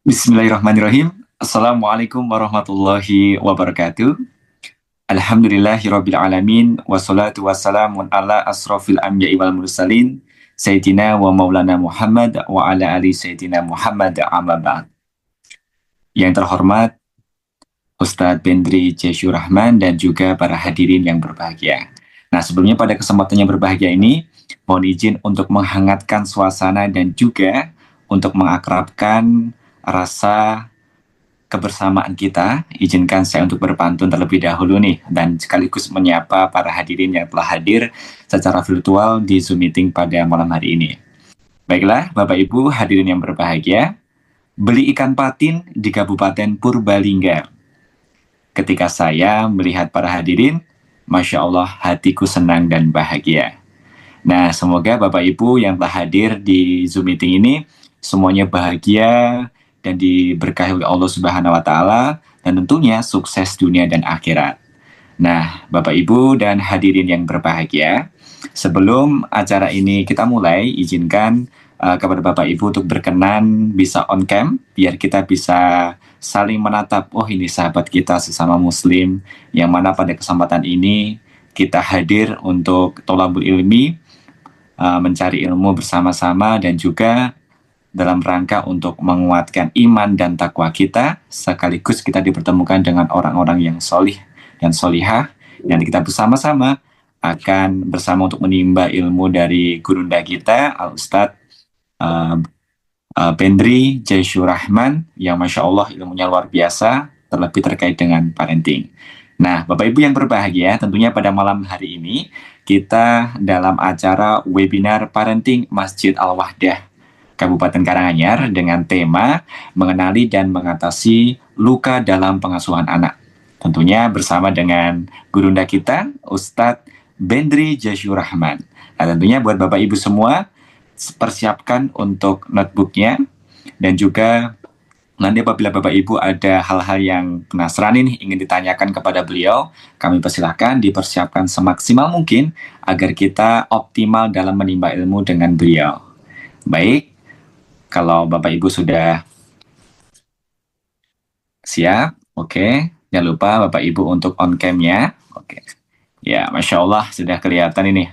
Bismillahirrahmanirrahim. Assalamualaikum warahmatullahi wabarakatuh. Alhamdulillahirabbil alamin wassalatu wassalamun ala asrofil anbiya'i wal mursalin Sayyidina wa maulana Muhammad wa ala ali Sayyidina Muhammad amma ba'd. Yang terhormat Ustadz Bendri Jesyu Rahman dan juga para hadirin yang berbahagia. Nah, sebelumnya pada kesempatan yang berbahagia ini, mohon izin untuk menghangatkan suasana dan juga untuk mengakrabkan rasa kebersamaan kita. Izinkan saya untuk berpantun terlebih dahulu nih, dan sekaligus menyapa para hadirin yang telah hadir secara virtual di Zoom meeting pada malam hari ini. Baiklah, Bapak Ibu hadirin yang berbahagia, beli ikan patin di Kabupaten Purbalingga. Ketika saya melihat para hadirin, Masya Allah hatiku senang dan bahagia. Nah, semoga Bapak Ibu yang telah hadir di Zoom meeting ini semuanya bahagia dan diberkahi oleh Allah Subhanahu wa Ta'ala, dan tentunya sukses dunia dan akhirat. Nah, Bapak Ibu dan hadirin yang berbahagia, sebelum acara ini kita mulai, izinkan kepada Bapak Ibu untuk berkenan bisa on cam, biar kita bisa saling menatap. Oh, ini sahabat kita sesama muslim, yang mana pada kesempatan ini kita hadir untuk tholabul ilmi, mencari ilmu bersama-sama, dan juga dalam rangka untuk menguatkan iman dan takwa kita, sekaligus kita dipertemukan dengan orang-orang yang solih dan solihah, dan kita bersama-sama akan bersama untuk menimba ilmu dari gurunda kita, Al-Ustadz Bendri Jesyu Rahman, yang Masya Allah ilmunya luar biasa, terlebih terkait dengan parenting. Nah, Bapak Ibu yang berbahagia, tentunya pada malam hari ini kita dalam acara webinar Parenting Masjid Al-Wahdah Kabupaten Karanganyar dengan tema mengenali dan mengatasi luka dalam pengasuhan anak. Tentunya bersama dengan gurunda kita, Ustadz Bendri Jesyu Rahman. Nah, tentunya buat Bapak Ibu semua, persiapkan untuk notebooknya, dan juga nanti apabila Bapak Ibu ada hal-hal yang penasaran ini ingin ditanyakan kepada beliau, kami persilahkan dipersiapkan semaksimal mungkin agar kita optimal dalam menimba ilmu dengan beliau. Baik, kalau Bapak Ibu sudah siap, oke. Jangan lupa Bapak Ibu untuk on cam-nya. Oke. Ya, Masya Allah sudah kelihatan ini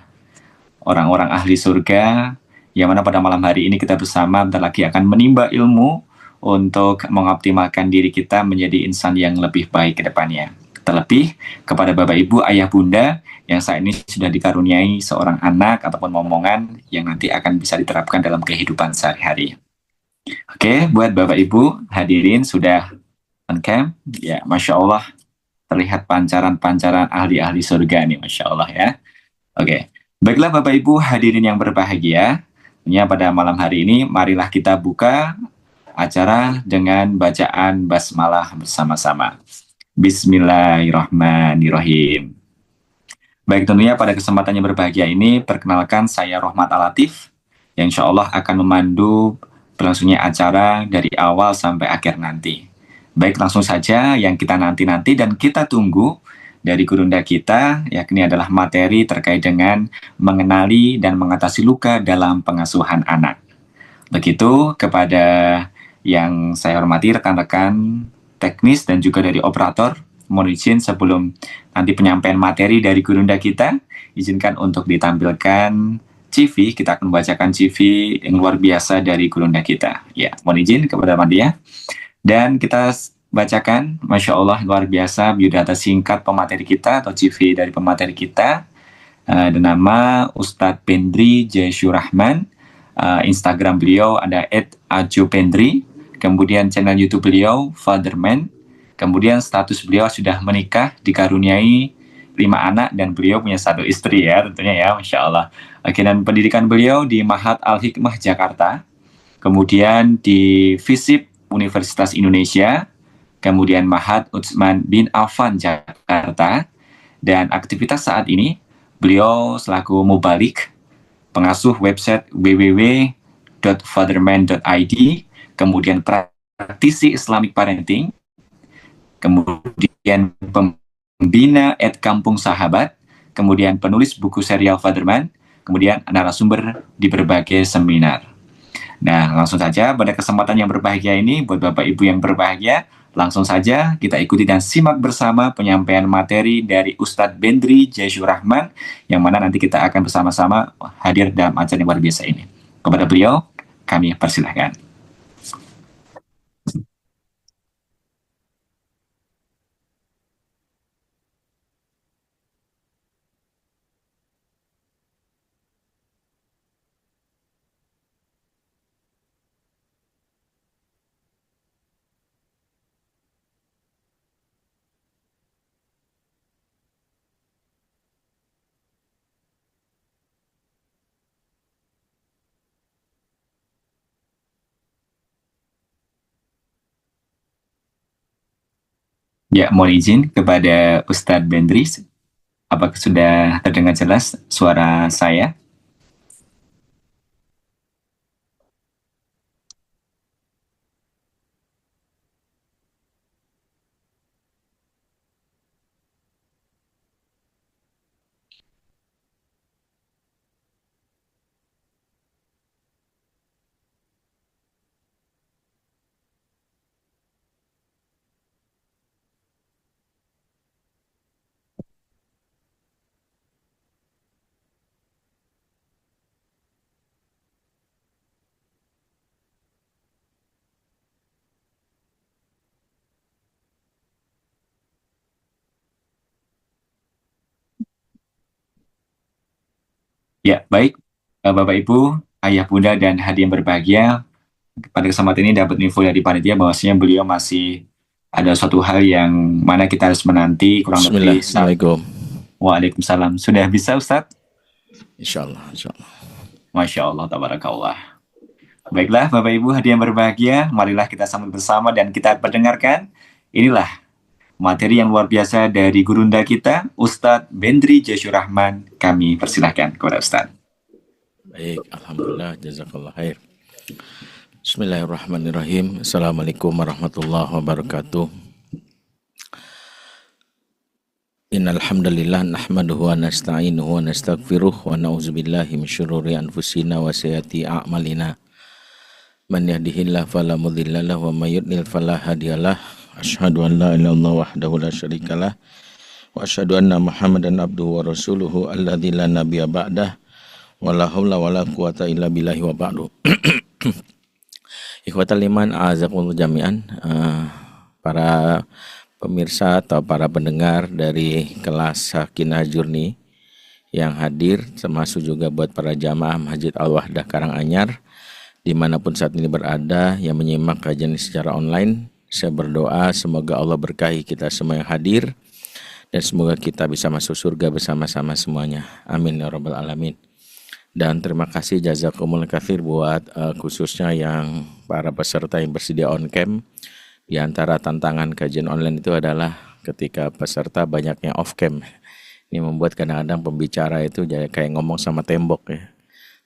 orang-orang ahli surga, yang mana pada malam hari ini kita bersama bentar lagi akan menimba ilmu untuk mengoptimalkan diri kita menjadi insan yang lebih baik ke depannya. Terlebih kepada Bapak Ibu, Ayah Bunda yang saat ini sudah dikaruniai seorang anak ataupun momongan yang nanti akan bisa diterapkan dalam kehidupan sehari-hari. Oke, buat Bapak Ibu hadirin sudah on cam, ya Masya Allah terlihat pancaran-pancaran ahli-ahli surga nih, Masya Allah ya. Oke, baiklah Bapak Ibu hadirin yang berbahagia, tentunya pada malam hari ini marilah kita buka acara dengan bacaan basmalah bersama-sama. Bismillahirrahmanirrahim. Baik, tentunya pada kesempatan yang berbahagia ini, perkenalkan saya Rohmat Alatif, yang insya Allah akan memandu berlangsungnya acara dari awal sampai akhir nanti. Baik, langsung saja yang kita nanti-nanti dan kita tunggu dari gurunda kita, yakni adalah materi terkait dengan mengenali dan mengatasi luka dalam pengasuhan anak. Begitu kepada yang saya hormati rekan-rekan teknis dan juga dari operator, mohon izin sebelum nanti penyampaian materi dari gurunda kita, izinkan untuk ditampilkan CV. Kita akan membacakan CV yang luar biasa dari gurunda kita. Ya, mohon izin kepada Madia. Dan kita bacakan, Masya Allah luar biasa, biodata singkat pemateri kita atau CV dari pemateri kita. Dan nama Ustadz Bendri Jesyu Rahman. Instagram beliau ada @ajopendri. Kemudian channel YouTube beliau Fatherman. Kemudian status beliau sudah menikah, dikaruniai 5 anak, dan beliau punya 1 istri ya tentunya ya, Masya Allah. Oke, dan pendidikan beliau di Mahat Al-Hikmah Jakarta. Kemudian di FISIP Universitas Indonesia. Kemudian Mahat Utsman bin Affan Jakarta. Dan aktivitas saat ini beliau selaku mubalik, pengasuh website www.fatherman.id, kemudian praktisi Islamic Parenting, kemudian pembina @kampung sahabat, kemudian penulis buku serial Fatherman, kemudian narasumber di berbagai seminar. Nah, langsung saja pada kesempatan yang berbahagia ini, buat Bapak Ibu yang berbahagia, langsung saja kita ikuti dan simak bersama penyampaian materi dari Ustadz Bendri Jaisyur Rahman, yang mana nanti kita akan bersama-sama hadir dalam acara yang luar biasa ini. Kepada beliau, kami persilahkan. Ya, mohon izin kepada Ustadz Bendri, apakah sudah terdengar jelas suara saya? Ya, baik. Bapak Ibu, ayah bunda dan hadirin berbahagia, pada kesempatan ini dapat info dari panitia bahwasanya beliau masih ada suatu hal yang mana kita harus menanti kurang lebih. Bismillahirrahmanirrahim. Waalaikumsalam. Sudah bisa Ustadz? Insyaallah, insyaallah. Masya Allah, tabarakallah. Baiklah Bapak Ibu hadirin berbahagia, marilah kita sambut bersama dan kita perdengarkan. Inilah materi yang luar biasa dari gurunda kita, Ustadz Bendri Jaisyur Rahman. Kami persilahkan kepada Ustadz. Baik, alhamdulillah, jazakallah khair. Bismillahirrahmanirrahim. Assalamualaikum warahmatullahi wabarakatuh. Innal hamdalillah nahmaduhu wa nasta'inuhu wa nastaghfiruh wa na'udzubillahi min syururi anfusina wa sayyiati a'malina. Man yahdihillahu fala mudhilla lahu wa may yudlil fala hadiyalah. Asyhadu an la ilaha illallah wahdahu la syarikalah wa asyhadu anna Muhammadan abduhu wa rasuluhu alladzi la nabiyya ba'dah wa la haula wa la quwata illa billahi wa ba'du. Ikhwatal iman a'azakumullah jami'an, para pemirsa atau para pendengar dari kelas Sakinah Journey yang hadir, termasuk juga buat para jamaah Masjid Al-Wahdah Karanganyar dimanapun saat ini berada yang menyimak kajian secara online. Saya berdoa semoga Allah berkahi kita semua yang hadir dan semoga kita bisa masuk surga bersama-sama semuanya. Amin ya rabbal alamin. Dan terima kasih jazakumullah kafir buat khususnya yang para peserta yang bersedia on cam. Di antara tantangan kajian online itu adalah ketika peserta banyaknya off cam. Ini membuat kadang-kadang pembicara itu jadi kayak ngomong sama tembok ya.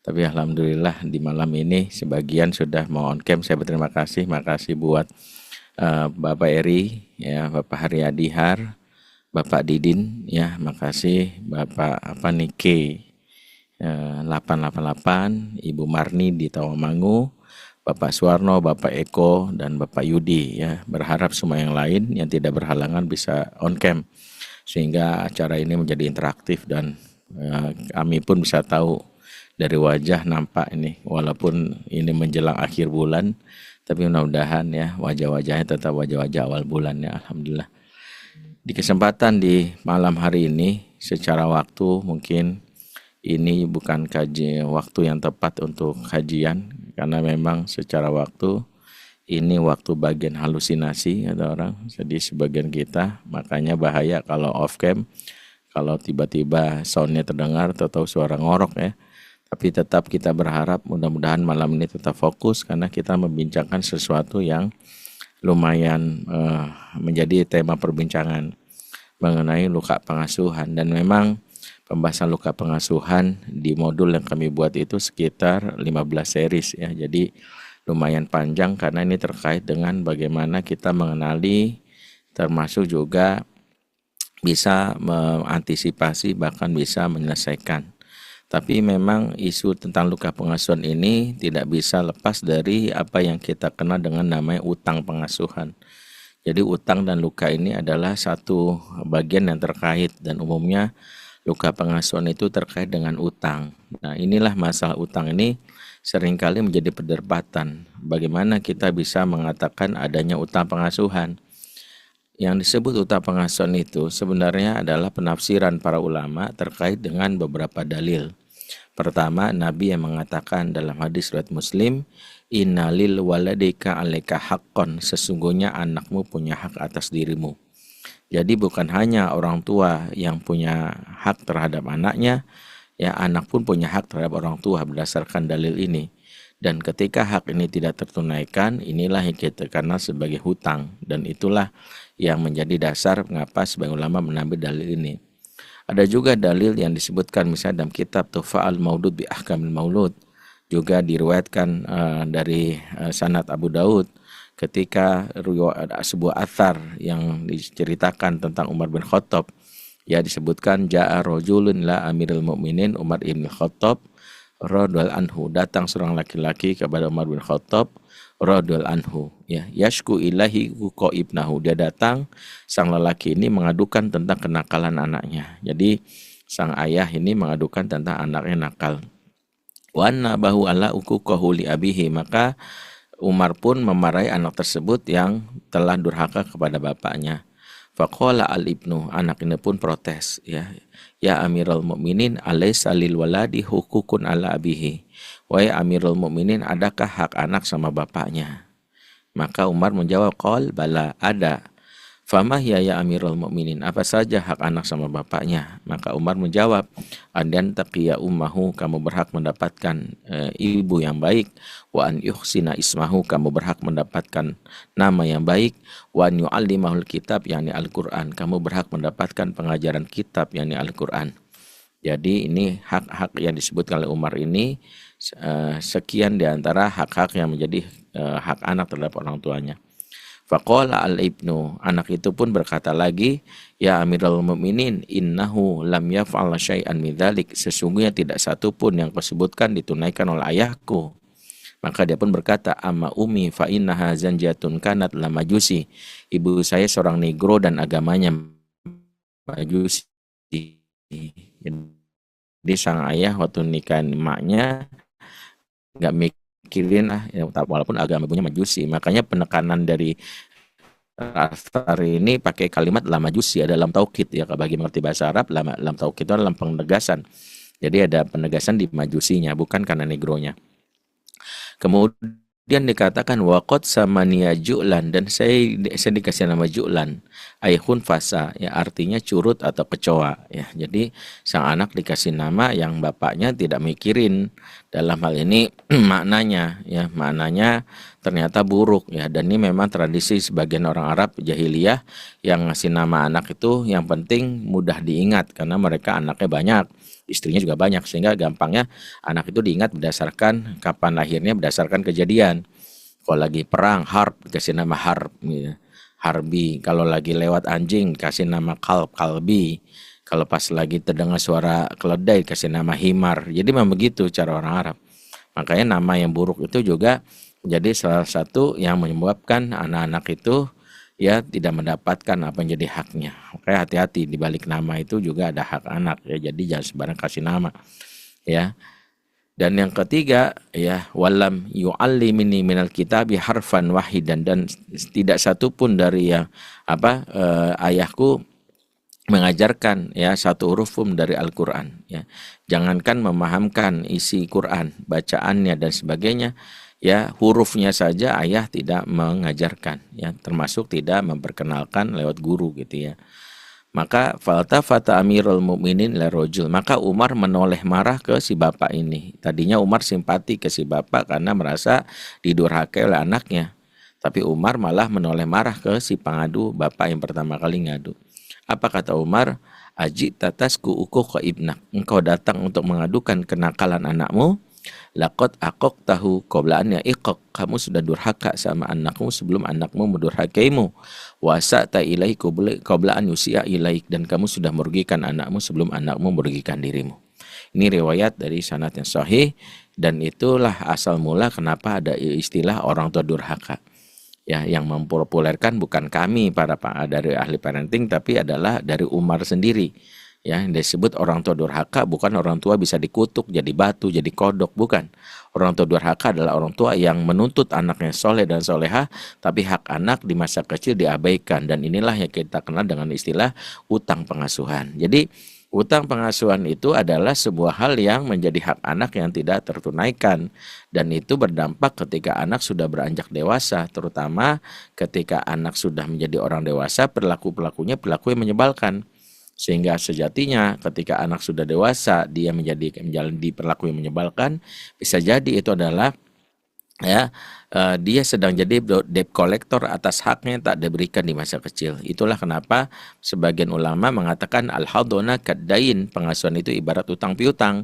Tapi alhamdulillah di malam ini sebagian sudah mau on cam. Saya berterima kasih. Makasih buat Bapak Eri, ya, Bapak Haryadi Har, Bapak Didin, ya, makasih Bapak Nike 888, Ibu Marni di Tawamangu, Bapak Suwarno, Bapak Eko, dan Bapak Yudi, ya. Berharap semua yang lain yang tidak berhalangan bisa on cam sehingga acara ini menjadi interaktif dan kami pun bisa tahu dari wajah nampak ini, walaupun ini menjelang akhir bulan, tapi mudah-mudahan ya wajah-wajahnya tetap wajah-wajah awal bulan ya, alhamdulillah. Di kesempatan di malam hari ini secara waktu mungkin ini bukan waktu yang tepat untuk kajian karena memang secara waktu ini waktu bagian halusinasi kata orang. Jadi sebagian kita makanya bahaya kalau off cam, kalau tiba-tiba soundnya terdengar atau suara ngorok ya. Tapi tetap kita berharap mudah-mudahan malam ini tetap fokus karena kita membincangkan sesuatu yang lumayan menjadi tema perbincangan mengenai luka pengasuhan. Dan memang pembahasan luka pengasuhan di modul yang kami buat itu sekitar 15 series ya. Jadi lumayan panjang karena ini terkait dengan bagaimana kita mengenali termasuk juga bisa mengantisipasi bahkan bisa menyelesaikan Tapi memang isu tentang luka pengasuhan ini tidak bisa lepas dari apa yang kita kenal dengan namanya utang pengasuhan. Jadi utang dan luka ini adalah satu bagian yang terkait, dan umumnya luka pengasuhan itu terkait dengan utang. Nah, inilah masalah utang ini seringkali menjadi perdebatan. Bagaimana kita bisa mengatakan adanya utang pengasuhan? Yang disebut utang pengasuhan itu sebenarnya adalah penafsiran para ulama terkait dengan beberapa dalil. Pertama, Nabi yang mengatakan dalam hadis riwayat Muslim, innalil waladika alaika haqqon, sesungguhnya anakmu punya hak atas dirimu. Jadi bukan hanya orang tua yang punya hak terhadap anaknya, ya anak pun punya hak terhadap orang tua berdasarkan dalil ini. Dan ketika hak ini tidak tertunaikan, inilah yang kita kenal sebagai hutang, dan itulah yang menjadi dasar mengapa sebagian ulama menambil dalil ini. Ada juga dalil yang disebutkan misalnya dalam kitab Tuhfa'al Maulud bi Ahkamil Maulud, juga diriwayatkan dari sanad Abu Daud ketika sebuah athar yang diceritakan tentang Umar bin Khattab, ya disebutkan ja'a rajulun la amirul mu'minin Umar bin Khattab radhiyallahu anhu, datang seorang laki-laki kepada Umar bin Khattab radhiyallahu anhu, ya yashku ilahi ko ibnahu, dia datang, sang lelaki ini mengadukan tentang kenakalan anaknya. Jadi sang ayah ini mengadukan tentang anaknya nakal. Wa nabahu ala uquqahu li abihi, maka Umar pun memarahi anak tersebut yang telah durhaka kepada bapaknya. Faqala al-ibnu, anak ini pun protes, ya Amirul Mukminin, alaysa lil waladi hukukun ala abihi. Wahai Amirul Mukminin, adakah hak anak sama bapaknya? Maka Umar menjawab, qal bala, ada. Fama ya Amirul Mukminin, apa saja hak anak sama bapaknya? Maka Umar menjawab, andan taqiya ummahu, kamu berhak mendapatkan ibu yang baik, wa an yuhsina ismahu, kamu berhak mendapatkan nama yang baik, wa an yu'allimahul kitab, yakni Al-Qur'an, kamu berhak mendapatkan pengajaran kitab, yakni Al-Qur'an. Jadi ini hak-hak yang disebutkan oleh Umar ini, sekian diantara hak-hak yang menjadi hak anak terhadap orang tuanya. Faqala al-ibnu, anak itu pun berkata lagi, ya Amirul Mukminin, innahu lam yaf'al syai'an min dzalik, sesungguhnya tidak satu pun yang kau sebutkan ditunaikan oleh ayahku. Maka dia pun berkata, amma ummi fa innaha zanjatun kanat la majusi, ibu saya seorang negro dan agamanya majusi. Jadi sang ayah waktu nikahin emaknya nggak mikirin walaupun agama ibunya majusi. Makanya penekanan dari Athar ini pakai kalimat la majusi dalam taukid, ya, bagi mengerti bahasa Arab, lam taukid itu dalam penegasan. Jadi ada penegasan di majusinya, bukan karena negronya. Kemudian dikatakan waqad samania ju'lan, dan saya dikasih nama ju'lan, ayhun fasa, ya artinya curut atau kecoa, ya. Jadi sang anak dikasih nama yang bapaknya tidak mikirin dalam hal ini maknanya, ya maknanya ternyata buruk, ya. Dan ini memang tradisi sebagian orang Arab jahiliyah yang ngasih nama anak itu yang penting mudah diingat, karena mereka anaknya banyak, istrinya juga banyak, sehingga gampangnya anak itu diingat berdasarkan kapan lahirnya, berdasarkan kejadian. Kalau lagi perang, harb, dikasih nama harb, ya. Harbi. Kalau lagi lewat anjing, kasih nama kalbi. Kalau pas lagi terdengar suara keledai, kasih nama himar. Jadi memang begitu cara orang Arab. Makanya nama yang buruk itu juga menjadi salah satu yang menyebabkan anak-anak itu ya tidak mendapatkan apa yang jadi haknya. Makanya hati-hati, di balik nama itu juga ada hak anak, ya. Jadi jangan sembarang kasih nama, ya. Dan yang ketiga, ya, walam yu'allimini minal kitabi harfan wahidan, dan tidak satu pun dari yang ayahku mengajarkan ya satu huruf pun dari Al-Qur'an, ya. Jangankan memahamkan isi Quran, bacaannya dan sebagainya, ya hurufnya saja ayah tidak mengajarkan, ya, termasuk tidak memperkenalkan lewat guru, gitu, ya. Maka faltafata Amirul Mukminin la rajul, maka Umar menoleh marah ke si bapak ini. Tadinya Umar simpati ke si bapak karena merasa didurhakai oleh anaknya, tapi Umar malah menoleh marah ke si pengadu, bapak yang pertama kali ngadu. Apa kata Umar? Aji tatasku uquq ibnak, engkau datang untuk mengadukan kenakalan anakmu. Laqad aqaq tahu qabla an ya'iqaq, kamu sudah durhaka sama anakmu sebelum anakmu mendurhakaimu. Wasa'ta ilaihi qabla an yusi'a ilaik, dan kamu sudah merugikan anakmu sebelum anakmu merugikan dirimu. Ini riwayat dari sanad yang sahih, dan itulah asal mula kenapa ada istilah orang tua durhaka. Ya, yang mempopulerkan bukan kami dari ahli parenting, tapi adalah dari Umar sendiri. Ya, yang disebut orang tua durhaka bukan orang tua bisa dikutuk jadi batu, jadi kodok, bukan. Orang tua durhaka adalah orang tua yang menuntut anaknya soleh dan soleha, tapi hak anak di masa kecil diabaikan, dan inilah yang kita kenal dengan istilah utang pengasuhan. Jadi utang pengasuhan itu adalah sebuah hal yang menjadi hak anak yang tidak tertunaikan, dan itu berdampak ketika anak sudah beranjak dewasa, terutama ketika anak sudah menjadi orang dewasa, perilaku-perilakunya perilaku yang menyebalkan. Sehingga sejatinya ketika anak sudah dewasa dia menjalani perilaku yang menyebalkan, bisa jadi itu adalah ya dia sedang jadi debt collector atas haknya yang tak diberikan di masa kecil. Itulah kenapa sebagian ulama mengatakan al-hadona kaddain, pengasuhan itu ibarat utang piutang.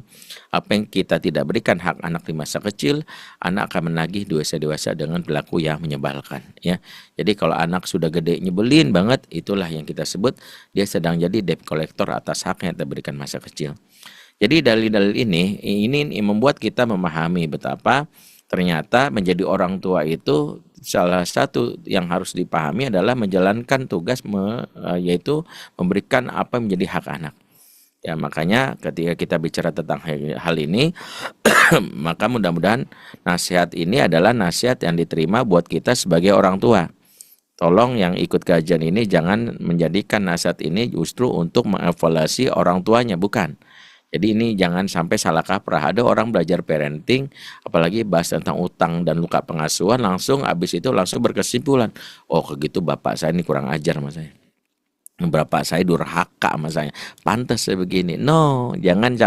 Apa yang kita tidak berikan hak anak di masa kecil, anak akan menagih dewasa dengan perilaku yang menyebalkan, ya. Jadi kalau anak sudah gede nyebelin banget, itulah yang kita sebut dia sedang jadi debt collector atas haknya yang diberikan masa kecil. Jadi dalil-dalil ini membuat kita memahami betapa ternyata menjadi orang tua itu salah satu yang harus dipahami adalah menjalankan tugas yaitu memberikan apa yang menjadi hak anak. Ya, makanya ketika kita bicara tentang hal ini maka mudah-mudahan nasihat ini adalah nasihat yang diterima buat kita sebagai orang tua. Tolong yang ikut kajian ini jangan menjadikan nasihat ini justru untuk mengevaluasi orang tuanya, bukan. Jadi ini jangan sampai salah kaprah. Ada orang belajar parenting, apalagi bahas tentang utang dan luka pengasuhan, langsung habis itu langsung berkesimpulan, oh begitu bapak saya ini kurang ajar sama saya. Bapak saya durhaka sama saya, pantas saya begini. No, jangan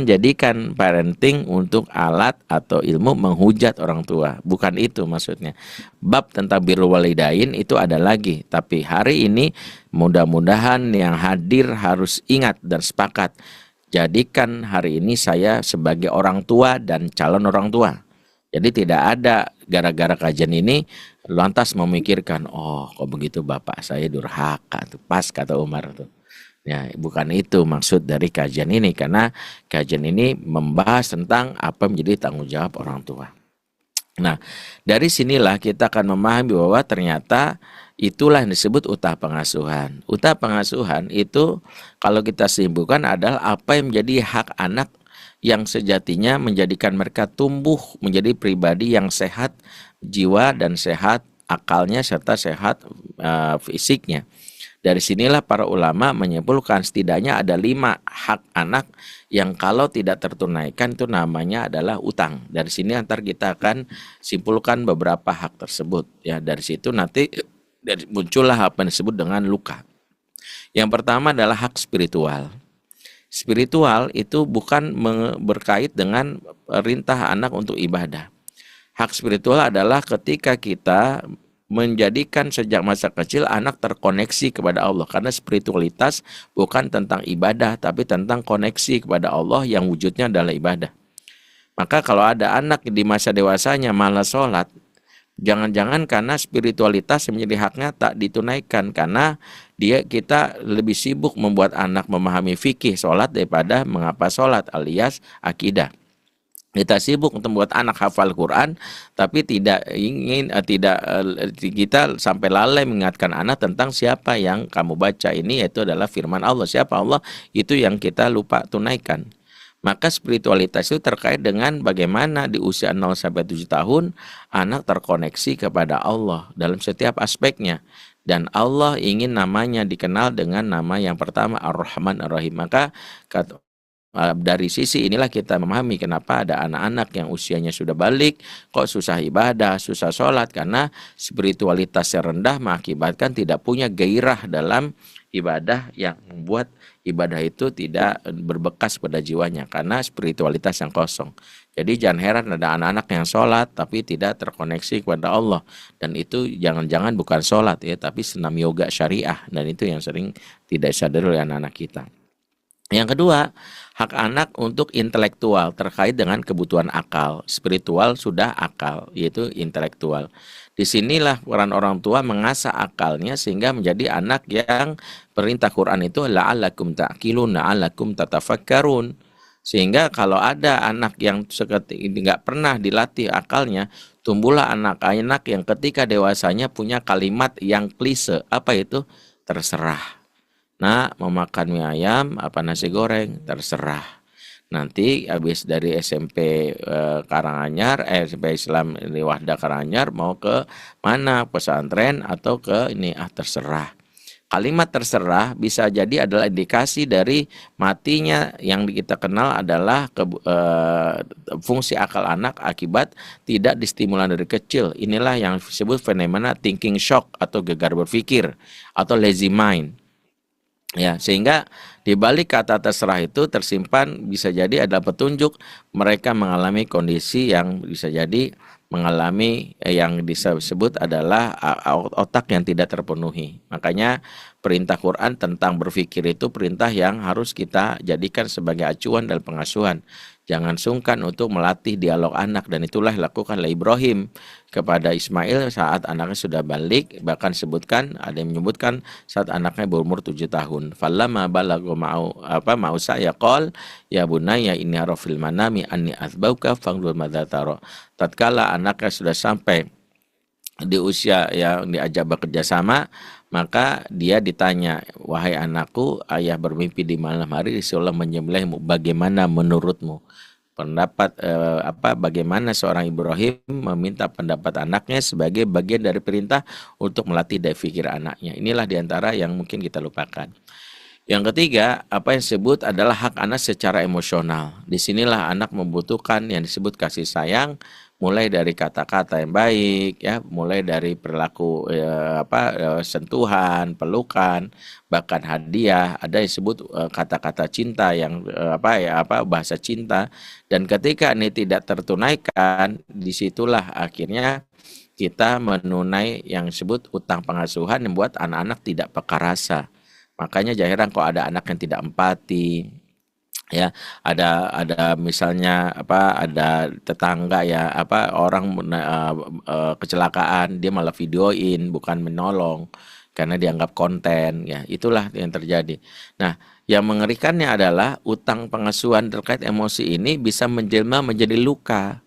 jadikan parenting untuk alat atau ilmu menghujat orang tua. Bukan itu maksudnya. Bab tentang birrul walidain itu ada lagi. Tapi hari ini mudah-mudahan yang hadir harus ingat dan sepakat. Jadikan hari ini saya sebagai orang tua dan calon orang tua. Jadi tidak ada gara-gara kajian ini lantas memikirkan, oh kok begitu bapak saya durhaka tuh, pas kata Umar tuh. Ya, bukan itu maksud dari kajian ini, karena kajian ini membahas tentang apa menjadi tanggung jawab orang tua. Nah, dari sinilah kita akan memahami bahwa ternyata itulah yang disebut utah pengasuhan. Utah pengasuhan itu kalau kita simpulkan adalah apa yang menjadi hak anak yang sejatinya menjadikan mereka tumbuh menjadi pribadi yang sehat jiwa dan sehat akalnya serta sehat fisiknya. Dari sinilah para ulama menyimpulkan setidaknya ada 5 hak anak yang kalau tidak tertunaikan itu namanya adalah utang. Dari sini antar kita akan simpulkan beberapa hak tersebut. Ya, dari situ nanti muncullah apa yang disebut dengan luka. Yang pertama adalah hak spiritual. Spiritual itu bukan berkait dengan perintah anak untuk ibadah. Hak spiritual adalah ketika kita menjadikan sejak masa kecil anak terkoneksi kepada Allah. Karena spiritualitas bukan tentang ibadah, tapi tentang koneksi kepada Allah yang wujudnya adalah ibadah. Maka kalau ada anak di masa dewasanya malas sholat, jangan-jangan karena spiritualitas yang menjadi haknya tak ditunaikan, karena kita lebih sibuk membuat anak memahami fikih sholat daripada mengapa sholat alias akidah. Kita sibuk untuk membuat anak hafal Quran, tapi kita sampai lalai mengingatkan anak tentang siapa yang kamu baca ini, yaitu adalah firman Allah. Siapa Allah, itu yang kita lupa tunaikan. Maka spiritualitas itu terkait dengan bagaimana di usia 0 sampai 7 tahun anak terkoneksi kepada Allah dalam setiap aspeknya. Dan Allah ingin namanya dikenal dengan nama yang pertama Ar-Rahman Ar-Rahim. Maka dari sisi inilah kita memahami kenapa ada anak-anak yang usianya sudah balik kok susah ibadah, susah sholat, karena spiritualitasnya rendah mengakibatkan tidak punya gairah dalam ibadah yang membuat ibadah itu tidak berbekas pada jiwanya karena spiritualitas yang kosong. Jadi jangan heran ada anak-anak yang sholat tapi tidak terkoneksi kepada Allah, dan itu jangan-jangan bukan sholat ya, tapi senam yoga syariah, dan itu yang sering tidak sadar oleh anak-anak kita. Yang kedua, hak anak untuk intelektual terkait dengan kebutuhan akal. Spiritual sudah akal, yaitu intelektual. Disinilah peran orang tua mengasah akalnya sehingga menjadi anak yang perintah Quran itu la'allakum ta'qilun, la'allakum tatafakkarun. Sehingga kalau ada anak yang seperti ini nggak pernah dilatih akalnya, tumbuhlah anak-anak yang ketika dewasanya punya kalimat yang klise. Apa itu? Terserah. Nak, mau makan mie ayam apa nasi goreng? Terserah. Nanti habis dari SMP Karanganyar, SMP Islam di Wahda Karanganyar mau ke mana? Pesantren atau ke ini? Terserah. Kalimat terserah bisa jadi adalah indikasi dari matinya yang kita kenal adalah fungsi akal anak akibat tidak distimulan dari kecil. Inilah yang disebut fenomena thinking shock atau gegar berpikir atau lazy mind. Ya, sehingga di balik kata terserah itu tersimpan bisa jadi ada petunjuk mereka mengalami kondisi yang bisa jadi mengalami yang disebut adalah otak yang tidak terpenuhi. Makanya perintah Quran tentang berpikir itu perintah yang harus kita jadikan sebagai acuan dalam pengasuhan. Jangan sungkan untuk melatih dialog anak, dan itulah dilakukan oleh Ibrahim kepada Ismail saat anaknya sudah balik. Bahkan sebutkan, ada yang menyebutkan saat anaknya berumur 7 tahun. Falamma balagha mau saya qol ya bunayya inni ara fil manami anni atsbauka fanzur madza tara. Tatkala anaknya sudah sampai di usia yang diajak bekerja sama, maka dia ditanya, wahai anakku, ayah bermimpi di malam hari seolah menyembelihmu, bagaimana menurutmu? Pendapat bagaimana seorang Ibrahim meminta pendapat anaknya sebagai bagian dari perintah untuk melatih daya pikir anaknya. Inilah diantara yang mungkin kita lupakan. Yang ketiga, apa yang disebut adalah hak anak secara emosional. Disinilah anak membutuhkan yang disebut kasih sayang, mulai dari kata-kata yang baik, ya, mulai dari perilaku sentuhan, pelukan, bahkan hadiah. Ada yang disebut kata-kata cinta yang bahasa cinta. Dan ketika ini tidak tertunaikan, disitulah akhirnya kita menunai yang disebut utang pengasuhan yang membuat anak-anak tidak peka rasa. Makanya jangan heran kok ada anak yang tidak empati, ya, ada misalnya ada tetangga ya orang kecelakaan dia malah videoin bukan menolong karena dianggap konten, ya, itulah yang terjadi. Nah, yang mengerikannya adalah utang pengasuhan terkait emosi ini bisa menjelma menjadi luka.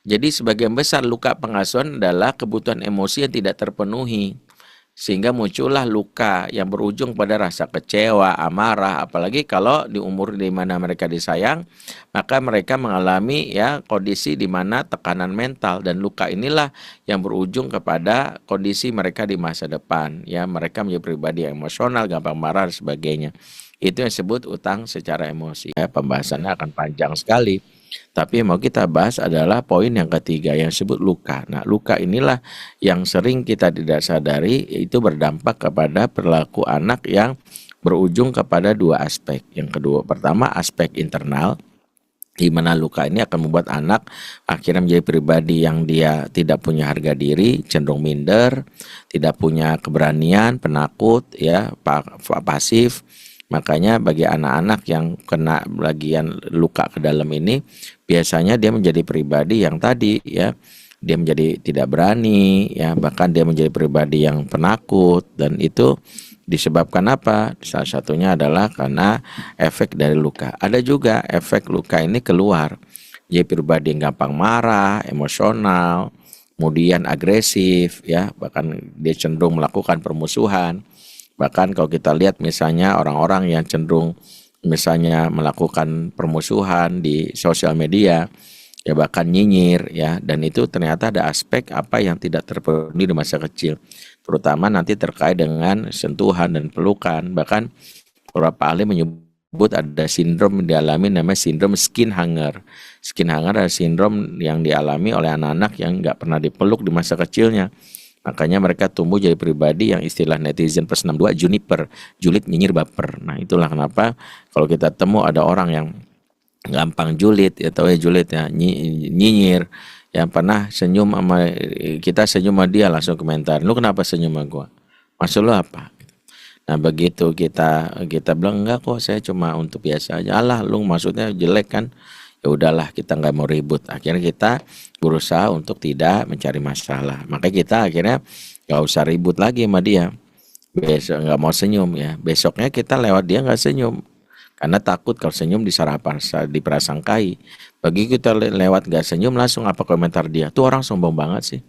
Jadi sebagian besar luka pengasuhan adalah kebutuhan emosi yang tidak terpenuhi. Sehingga muncullah luka yang berujung pada rasa kecewa, amarah, apalagi kalau di umur di mana mereka disayang, maka mereka mengalami ya kondisi di mana tekanan mental, dan luka inilah yang berujung kepada kondisi mereka di masa depan, ya, mereka menjadi pribadi yang emosional, gampang marah dan sebagainya. Itu yang disebut utang secara emosi. Ya, pembahasannya akan panjang sekali. Tapi yang mau kita bahas adalah poin yang ketiga yang disebut luka. Nah, luka inilah yang sering kita tidak sadari, itu berdampak kepada perilaku anak yang berujung kepada dua aspek. Yang kedua, pertama aspek internal, di mana luka ini akan membuat anak akhirnya menjadi pribadi yang dia tidak punya harga diri, cenderung minder, tidak punya keberanian, penakut, ya, pasif. Makanya bagi anak-anak yang kena bagian luka ke dalam ini, biasanya dia menjadi pribadi yang tadi, ya, dia menjadi tidak berani, ya, bahkan dia menjadi pribadi yang penakut, dan itu disebabkan apa? Salah satunya adalah karena efek dari luka. Ada juga efek luka ini keluar, jadi pribadi yang gampang marah, emosional, kemudian agresif, ya, bahkan dia cenderung melakukan permusuhan. Bahkan kalau kita lihat misalnya orang-orang yang cenderung misalnya melakukan permusuhan di sosial media, ya, bahkan nyinyir, ya, dan itu ternyata ada aspek apa yang tidak terpenuhi di masa kecil, terutama nanti terkait dengan sentuhan dan pelukan. Bahkan beberapa ahli menyebut ada sindrom yang dialami namanya sindrom skin hunger. Skin hunger adalah sindrom yang dialami oleh anak-anak yang nggak pernah dipeluk di masa kecilnya. Makanya mereka tumbuh jadi pribadi yang istilah netizen plus 62 juniper, julid, nyinyir, baper. Nah, itulah kenapa kalau kita temu ada orang yang gampang julid, ya, tahu ya julid, ya, nyinyir, yang pernah senyum sama kita, senyum sama dia langsung komentar, lu kenapa senyum sama gua? Maksud lu apa? Nah, begitu kita bilang enggak kok, saya cuma untuk biasa aja. Alah, lu maksudnya jelek kan? Ya udahlah, kita nggak mau ribut. Akhirnya kita berusaha untuk tidak mencari masalah. Makanya kita akhirnya nggak usah ribut lagi sama dia. Besok nggak mau senyum, ya. Besoknya kita lewat dia nggak senyum. karena takut kalau senyum diprasangkai. Begitu kita lewat gak senyum langsung apa komentar dia, tuh orang sombong banget sih.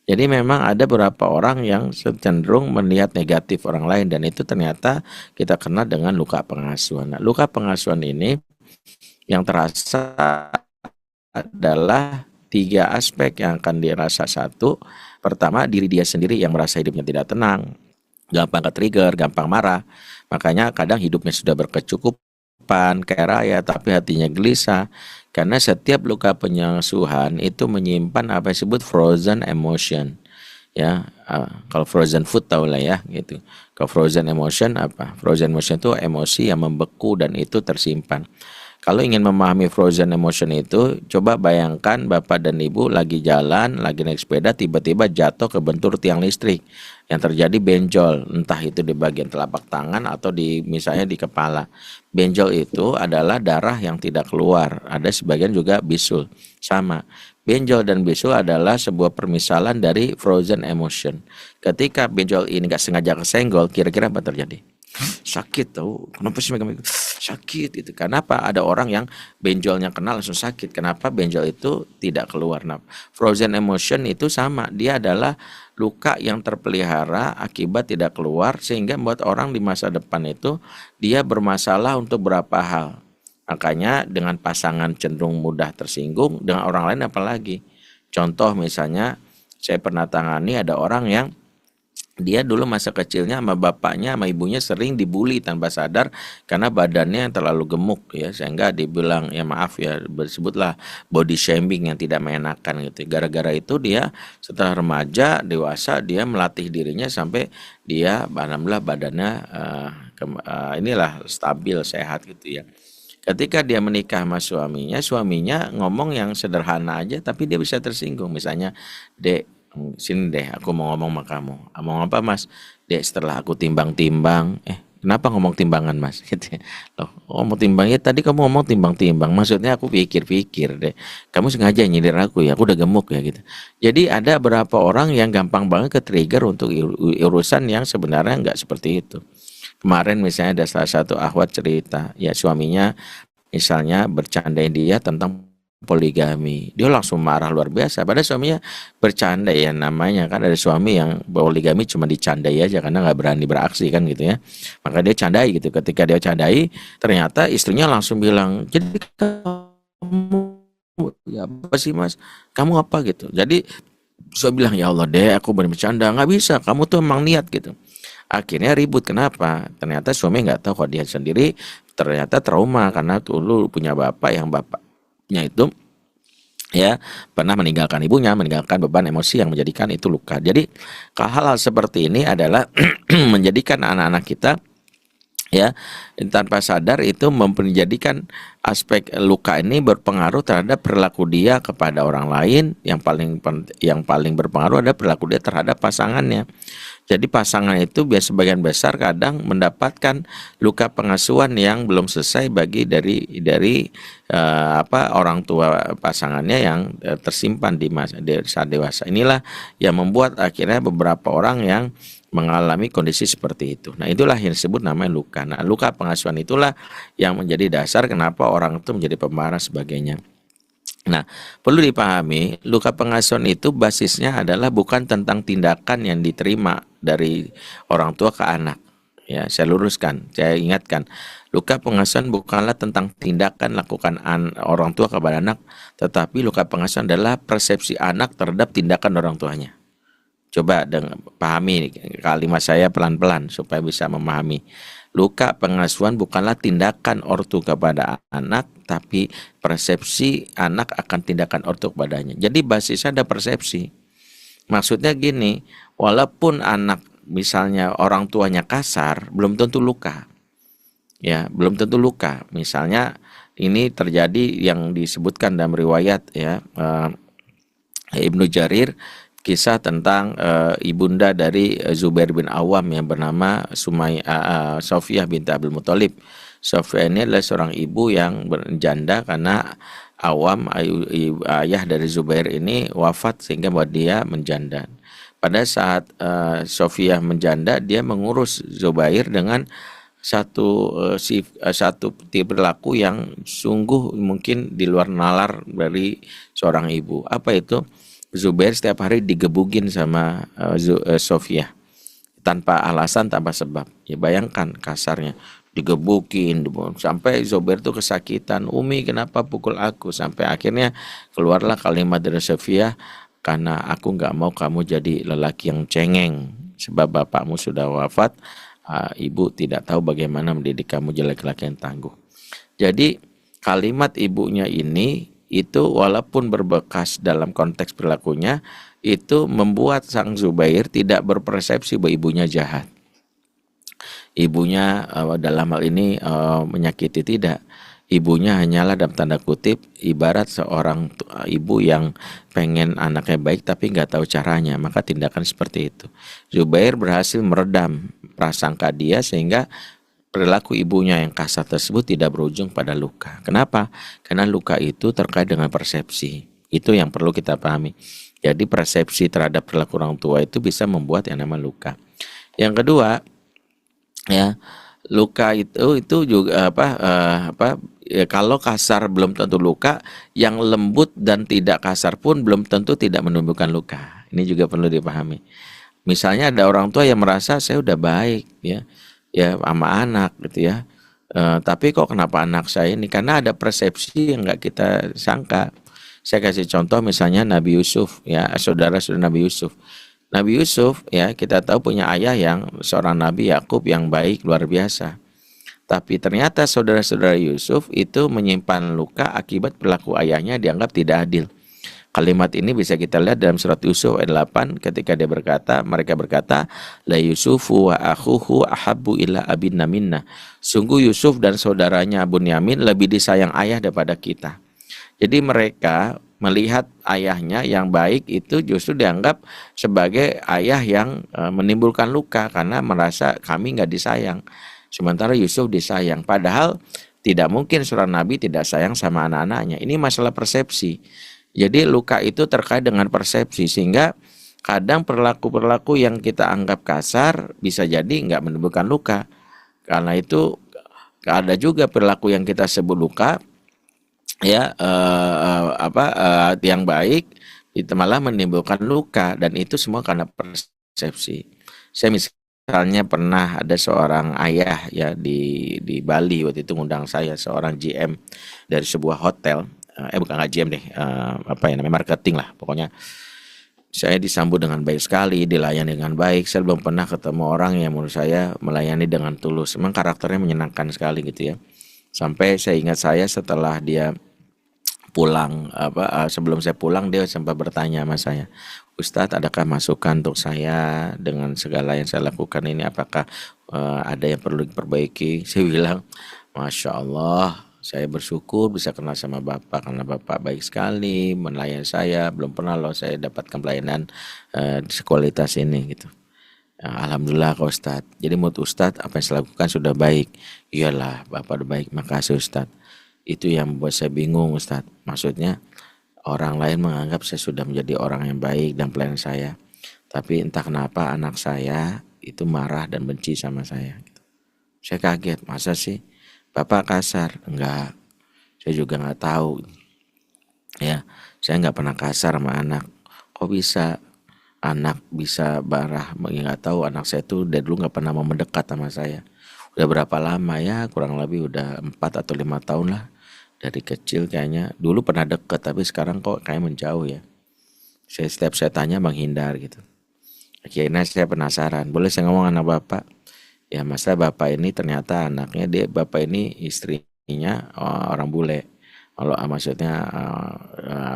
Jadi memang ada beberapa orang yang cenderung melihat negatif orang lain, dan itu ternyata kita kenal dengan luka pengasuhan. Nah, luka pengasuhan ini yang terasa adalah 3 aspek yang akan dirasa. Satu, pertama diri dia sendiri yang merasa hidupnya tidak tenang, gampang ke-trigger, gampang marah. Makanya kadang hidupnya sudah berkecukupan, kaya raya, tapi hatinya gelisah. Karena setiap luka pengasuhan itu menyimpan apa yang disebut frozen emotion. Ya, kalau frozen food tau lah ya gitu. Kalau frozen emotion apa? Frozen emotion itu emosi yang membeku dan itu tersimpan. Kalau ingin memahami frozen emotion itu, coba bayangkan Bapak dan Ibu lagi jalan, lagi naik sepeda, tiba-tiba jatuh ke bentur tiang listrik. Yang terjadi benjol, entah itu di bagian telapak tangan atau misalnya di kepala. Benjol itu adalah darah yang tidak keluar, ada sebagian juga bisul. Sama, benjol dan bisul adalah sebuah permisalan dari frozen emotion. Ketika benjol ini gak sengaja kesenggol, kira-kira apa terjadi? Sakit tau, kenapa sih megang sakit itu? Kenapa ada orang yang benjolnya kena langsung sakit? Kenapa benjol itu tidak keluar? Nah, frozen emotion itu sama, dia adalah luka yang terpelihara akibat tidak keluar, sehingga membuat orang di masa depan itu dia bermasalah untuk berapa hal. Makanya dengan pasangan cenderung mudah tersinggung, dengan orang lain apalagi. Contoh misalnya, saya pernah tangani ada orang yang dia dulu masa kecilnya sama bapaknya sama ibunya sering dibully tanpa sadar karena badannya yang terlalu gemuk ya, sehingga dibilang ya maaf ya disebutlah body shaming yang tidak mengenakan gitu. Gara-gara itu dia setelah remaja dewasa dia melatih dirinya sampai dia alhamdulillah badannya inilah stabil sehat gitu ya. Ketika dia menikah sama suaminya ngomong yang sederhana aja tapi dia bisa tersinggung. Misalnya, "Dek, sini deh aku mau ngomong sama kamu." "Ngomong apa Mas?" "Dek, setelah aku timbang-timbang." Kenapa ngomong timbangan Mas?" Gitu ya. "Loh, ngomong timbang ya tadi kamu ngomong timbang-timbang, maksudnya aku pikir-pikir deh. Kamu sengaja nyindir aku ya, aku udah gemuk ya," gitu. Jadi ada beberapa orang yang gampang banget ke-trigger untuk urusan yang sebenarnya nggak seperti itu. Kemarin misalnya ada salah satu akhwat cerita, ya suaminya misalnya bercandain dia tentang poligami. Dia langsung marah luar biasa. Padahal suaminya bercanda ya, namanya kan ada suami yang poligami cuma dicandai aja karena nggak berani beraksi kan gitu ya. Maka dia candai gitu. Ketika dia candai, ternyata istrinya langsung bilang, "Jadi kamu ya apa sih Mas? Kamu apa gitu?" Jadi saya bilang, "Ya Allah deh, aku bercanda." "Nggak bisa, kamu tuh emang niat gitu." Akhirnya ribut, kenapa? Ternyata suami nggak tahu kalau dia sendiri ternyata trauma karena dulu punya bapak yang bapaknya itu ya pernah meninggalkan ibunya, meninggalkan beban emosi yang menjadikan itu luka. Jadi hal-hal seperti ini adalah menjadikan anak-anak kita ya tanpa sadar itu menjadikan aspek luka ini berpengaruh terhadap perilaku dia kepada orang lain. Yang paling berpengaruh adalah perilaku dia terhadap pasangannya. Jadi pasangan itu sebagian besar kadang mendapatkan luka pengasuhan yang belum selesai dari orang tua pasangannya yang tersimpan di saat dewasa. Inilah yang membuat akhirnya beberapa orang yang mengalami kondisi seperti itu. Nah, itulah yang disebut namanya luka. Nah, luka pengasuhan itulah yang menjadi dasar kenapa orang itu menjadi pemarah sebagainya. Nah, perlu dipahami, luka pengasuhan itu basisnya adalah bukan tentang tindakan yang diterima dari orang tua ke anak. Ya, saya luruskan, saya ingatkan. Luka pengasuhan bukanlah tentang tindakan lakukan orang tua kepada anak, tetapi luka pengasuhan adalah persepsi anak terhadap tindakan orang tuanya. Coba pahami kalimat saya pelan-pelan supaya bisa memahami. Luka pengasuhan bukanlah tindakan ortu kepada anak, tapi persepsi anak akan tindakan ortu kepadanya. Jadi basisnya ada persepsi. Maksudnya gini, walaupun anak misalnya orang tuanya kasar, belum tentu luka. Ya, belum tentu luka. Misalnya ini terjadi yang disebutkan dalam riwayat ya Ibnu Jarir, kisah tentang ibunda dari Zubair bin Awam yang bernama Sofiyah binti Abdul Muthalib. Sofiyah ini adalah seorang ibu yang berjanda karena Awam ayah dari Zubair ini wafat sehingga buat dia menjanda. Pada saat Sofiyah menjanda, dia mengurus Zubair dengan satu tipe perilaku yang sungguh mungkin di luar nalar dari seorang ibu. Apa itu? Zubair setiap hari digebukin sama Sofia tanpa alasan, tanpa sebab. Ya bayangkan kasarnya, digebukin sampai Zubair tuh kesakitan. Umi kenapa pukul aku? Sampai akhirnya keluarlah kalimat dari Sofia, karena aku nggak mau kamu jadi lelaki yang cengeng, sebab bapakmu sudah wafat. Ibu tidak tahu bagaimana mendidik kamu jadi laki-laki yang tangguh. Jadi kalimat ibunya ini itu walaupun berbekas dalam konteks perilakunya, itu membuat sang Zubair tidak berpersepsi bahwa ibunya jahat. Ibunya dalam hal ini menyakiti, tidak. Ibunya hanyalah dalam tanda kutip ibarat seorang ibu yang pengen anaknya baik tapi nggak tahu caranya, maka tindakan seperti itu. Zubair berhasil meredam prasangka dia sehingga perilaku ibunya yang kasar tersebut tidak berujung pada luka. Kenapa? Karena luka itu terkait dengan persepsi. Itu yang perlu kita pahami. Jadi persepsi terhadap perilaku orang tua itu bisa membuat yang namanya luka. Yang kedua, ya, luka itu juga kalau kasar belum tentu luka, yang lembut dan tidak kasar pun belum tentu tidak menimbulkan luka. Ini juga perlu dipahami. Misalnya ada orang tua yang merasa saya udah baik ya sama anak gitu ya. Tapi kok kenapa anak saya ini? Karena ada persepsi yang nggak kita sangka. Saya kasih contoh misalnya Nabi Yusuf ya, saudara-saudara Nabi Yusuf. Nabi Yusuf ya kita tahu punya ayah yang seorang Nabi Yakub yang baik luar biasa. Tapi ternyata saudara-saudara Yusuf itu menyimpan luka akibat perilaku ayahnya dianggap tidak adil. Kalimat ini bisa kita lihat dalam surat Yusuf ayat 8 ketika mereka berkata, la Yusufu wa akhuhu ahabbu ila abinna minna. Sungguh Yusuf dan saudaranya Bunyamin lebih disayang ayah daripada kita. Jadi mereka melihat ayahnya yang baik itu justru dianggap sebagai ayah yang menimbulkan luka karena merasa kami nggak disayang. Sementara Yusuf disayang. Padahal tidak mungkin seorang nabi tidak sayang sama anak-anaknya. Ini masalah persepsi. Jadi luka itu terkait dengan persepsi sehingga kadang perilaku-perilaku yang kita anggap kasar bisa jadi nggak menimbulkan luka. Karena itu ada juga perilaku yang kita sebut luka ya yang baik itu malah menimbulkan luka dan itu semua karena persepsi. Saya misalnya pernah ada seorang ayah ya di Bali waktu itu ngundang saya, seorang GM dari sebuah hotel, bukan GM deh, marketing lah pokoknya. Saya disambut dengan baik sekali, dilayani dengan baik. Saya belum pernah ketemu orang yang menurut saya melayani dengan tulus. Memang karakternya menyenangkan sekali gitu ya. Sampai saya ingat setelah dia pulang sebelum saya pulang dia sempat bertanya sama saya, Ustadz adakah masukan untuk saya dengan segala yang saya lakukan ini, apakah ada yang perlu diperbaiki? Saya bilang, Masya Allah, saya bersyukur bisa kenal sama Bapak karena Bapak baik sekali melayani saya. Belum pernah loh saya dapatkan pelayanan sekualitas ini gitu. Alhamdulillah Kak Ustadz. Jadi menurut Ustadz apa yang saya lakukan sudah baik. Iyalah Bapak udah baik, makasih Ustadz. Itu yang membuat saya bingung Ustadz. Maksudnya orang lain menganggap saya sudah menjadi orang yang baik dan pelayan saya. Tapi entah kenapa anak saya itu marah dan benci sama saya. Saya kaget, masa sih Bapak kasar? Enggak, saya juga nggak tahu. Ya, saya nggak pernah kasar sama anak. Kok bisa anak bisa marah? Nggak tahu, anak saya tuh dari dulu nggak pernah mau mendekat sama saya. Udah berapa lama ya? Kurang lebih udah 4 atau 5 tahun lah. Dari kecil kayaknya, dulu pernah deket tapi sekarang kok kayak menjauh ya. Setiap saya tanya menghindar gitu. Akhirnya saya penasaran, boleh saya ngomong anak Bapak? Ya masa Bapak ini ternyata anaknya Bapak ini istrinya orang bule. Kalau maksudnya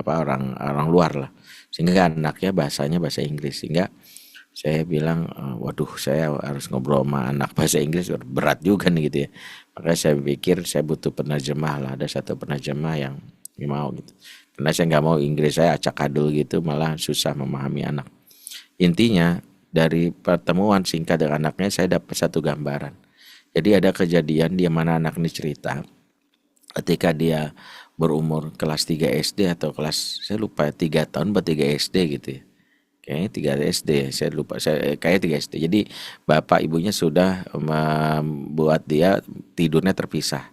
orang luar lah. Sehingga anaknya bahasanya bahasa Inggris. Sehingga saya bilang, waduh saya harus ngobrol sama anak bahasa Inggris, berat juga nih gitu ya. Makanya saya pikir saya butuh penerjemah lah, ada satu penerjemah yang mau gitu. Karena saya nggak mau Inggris saya acak-adul gitu, malah susah memahami anak. Intinya dari pertemuan singkat dengan anaknya saya dapat satu gambaran. Jadi ada kejadian di mana anak ini cerita ketika dia berumur kelas 3 SD atau kelas, saya lupa 3 tahun atau 3 SD gitu ya. kayaknya 3 SD, saya lupa, kayak 3 SD. Jadi bapak ibunya sudah membuat dia tidurnya terpisah.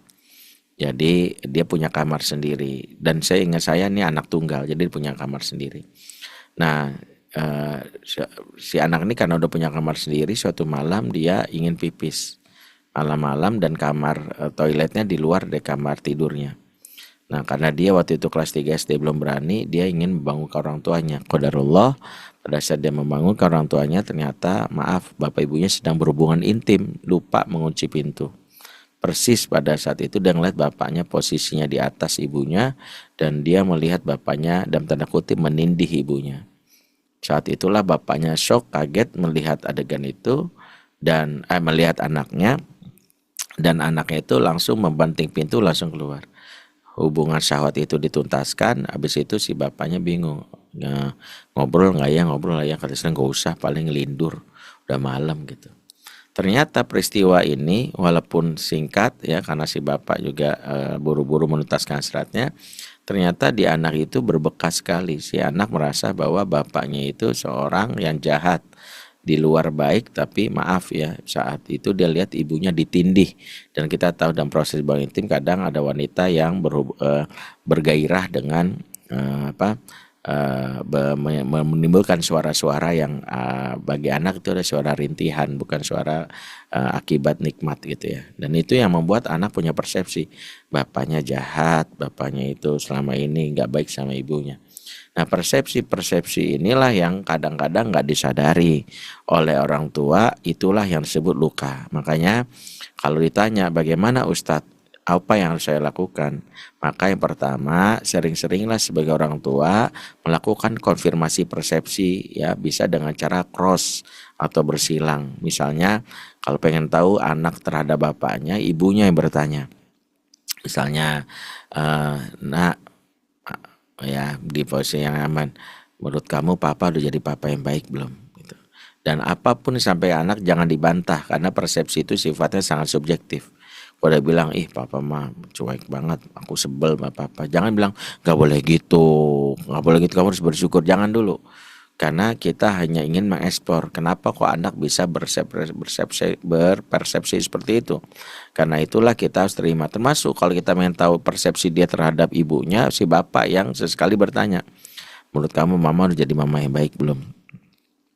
Jadi dia punya kamar sendiri, dan saya ingat saya ini anak tunggal, jadi punya kamar sendiri. Nah, si anak ini karena udah punya kamar sendiri, suatu malam dia ingin pipis malam-malam, dan kamar toiletnya di luar dari kamar tidurnya. Nah, karena dia waktu itu kelas 3 SD belum berani, dia ingin membangun ke orang tuanya. Qadarullah, pada saat dia membangun ke orang tuanya, ternyata maaf, bapak ibunya sedang berhubungan intim, lupa mengunci pintu. Persis pada saat itu dia ngeliat bapaknya posisinya di atas ibunya, dan dia melihat bapaknya dalam tanda kutip menindih ibunya. Saat itulah bapaknya shock, kaget melihat adegan itu, dan melihat anaknya, dan anaknya itu langsung membanting pintu, langsung keluar. Hubungan syahwat itu dituntaskan. Habis itu si bapaknya bingung, ngobrol nggak ya, kata saya nggak usah, paling lindur, udah malam gitu. Ternyata peristiwa ini walaupun singkat ya, karena si bapak juga buru-buru menuntaskan seratnya, ternyata di anak itu berbekas sekali. Si anak merasa bahwa bapaknya itu seorang yang jahat, di luar baik, tapi maaf ya, saat itu dia lihat ibunya ditindih. Dan kita tahu dalam proses hubungan intim kadang ada wanita yang bergairah dengan menimbulkan suara-suara yang bagi anak itu ada suara rintihan, bukan suara akibat nikmat gitu ya. Dan itu yang membuat anak punya persepsi bapaknya jahat, bapaknya itu selama ini nggak baik sama ibunya. Nah, persepsi-persepsi inilah yang kadang-kadang nggak disadari oleh orang tua, itulah yang disebut luka. Makanya kalau ditanya bagaimana Ustadz, apa yang harus saya lakukan? Maka yang pertama, sering-seringlah sebagai orang tua melakukan konfirmasi persepsi ya, bisa dengan cara cross atau bersilang. Misalnya kalau pengen tahu anak terhadap bapaknya, ibunya yang bertanya. Misalnya, nak, ya di posisi yang aman, menurut kamu papa udah jadi papa yang baik belum? Gitu. Dan apapun sampai anak jangan dibantah, karena persepsi itu sifatnya sangat subjektif. Kalau dia bilang, ih papa mah cuek banget, aku sebel sama papa, jangan bilang gak boleh gitu, kamu harus bersyukur. Jangan dulu, karena kita hanya ingin mengeksplor kenapa kok anak bisa berpersepsi seperti itu. Karena itulah kita harus terima. Termasuk kalau kita ingin tahu persepsi dia terhadap ibunya, si bapak yang sesekali bertanya, menurut kamu mama udah jadi mama yang baik belum?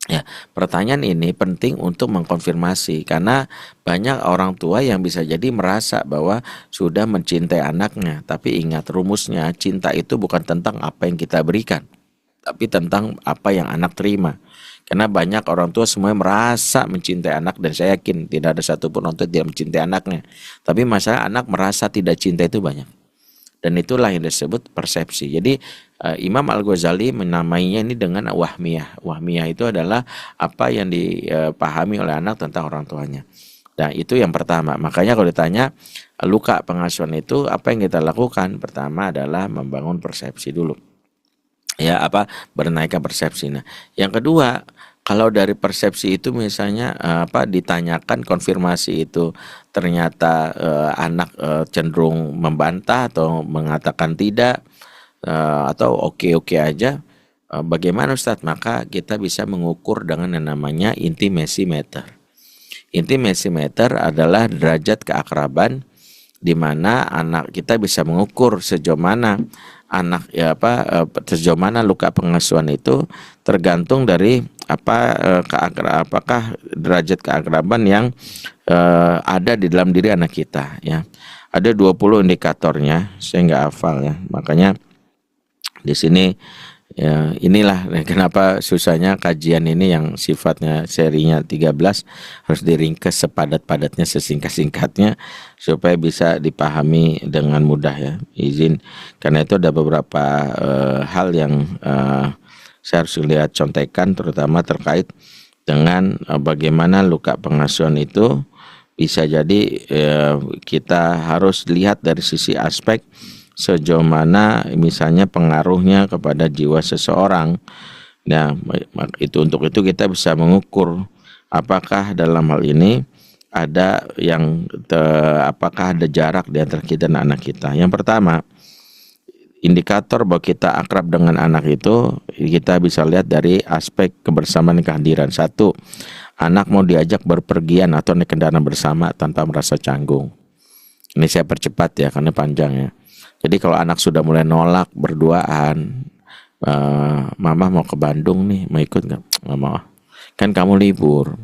Ya, pertanyaan ini penting untuk mengkonfirmasi, karena banyak orang tua yang bisa jadi merasa bahwa sudah mencintai anaknya. Tapi ingat rumusnya, cinta itu bukan tentang apa yang kita berikan, tapi tentang apa yang anak terima. Karena banyak orang tua semuanya merasa mencintai anak, dan saya yakin tidak ada satupun orang tua tidak mencintai anaknya. Tapi masalah anak merasa tidak cinta itu banyak. Dan itulah yang disebut persepsi. Jadi Imam Al-Ghazali menamainya ini dengan wahmiyah. Wahmiyah itu adalah apa yang dipahami oleh anak tentang orang tuanya. Nah, itu yang pertama. Makanya kalau ditanya luka pengasuhan itu apa yang kita lakukan? Pertama adalah membangun persepsi dulu. Ya, menaikkan persepsi. Nah, yang kedua, kalau dari persepsi itu misalnya ditanyakan konfirmasi itu ternyata anak cenderung membantah atau mengatakan tidak, atau oke-oke aja, bagaimana Ustadz? Maka kita bisa mengukur dengan yang namanya intimacy meter. Intimacy meter adalah derajat keakraban di mana anak kita bisa mengukur sejauh mana anak sejauh mana luka pengasuhan itu tergantung dari apakah derajat keakraban yang ada di dalam diri anak kita ya. Ada 20 indikatornya, saya nggak hafal ya. Makanya di sini ya, inilah kenapa susahnya kajian ini yang sifatnya serinya 13 harus diringkas sepadat-padatnya, sesingkat-singkatnya supaya bisa dipahami dengan mudah ya. Izin, karena itu ada beberapa hal yang saya harus lihat contekan, terutama terkait dengan bagaimana luka pengasuhan itu bisa jadi kita harus lihat dari sisi aspek sejauh mana misalnya pengaruhnya kepada jiwa seseorang. Nah, untuk itu kita bisa mengukur apakah dalam hal ini ada apakah ada jarak di antara kita dan anak kita. Yang pertama, indikator bahwa kita akrab dengan anak itu kita bisa lihat dari aspek kebersamaan dan kehadiran. Satu, anak mau diajak berpergian atau naik kendaraan bersama tanpa merasa canggung. Ini saya percepat ya karena panjang ya. Jadi kalau anak sudah mulai nolak berduaan, mama mau ke Bandung nih, mau ikut nggak? Nggak mau. Kan kamu libur,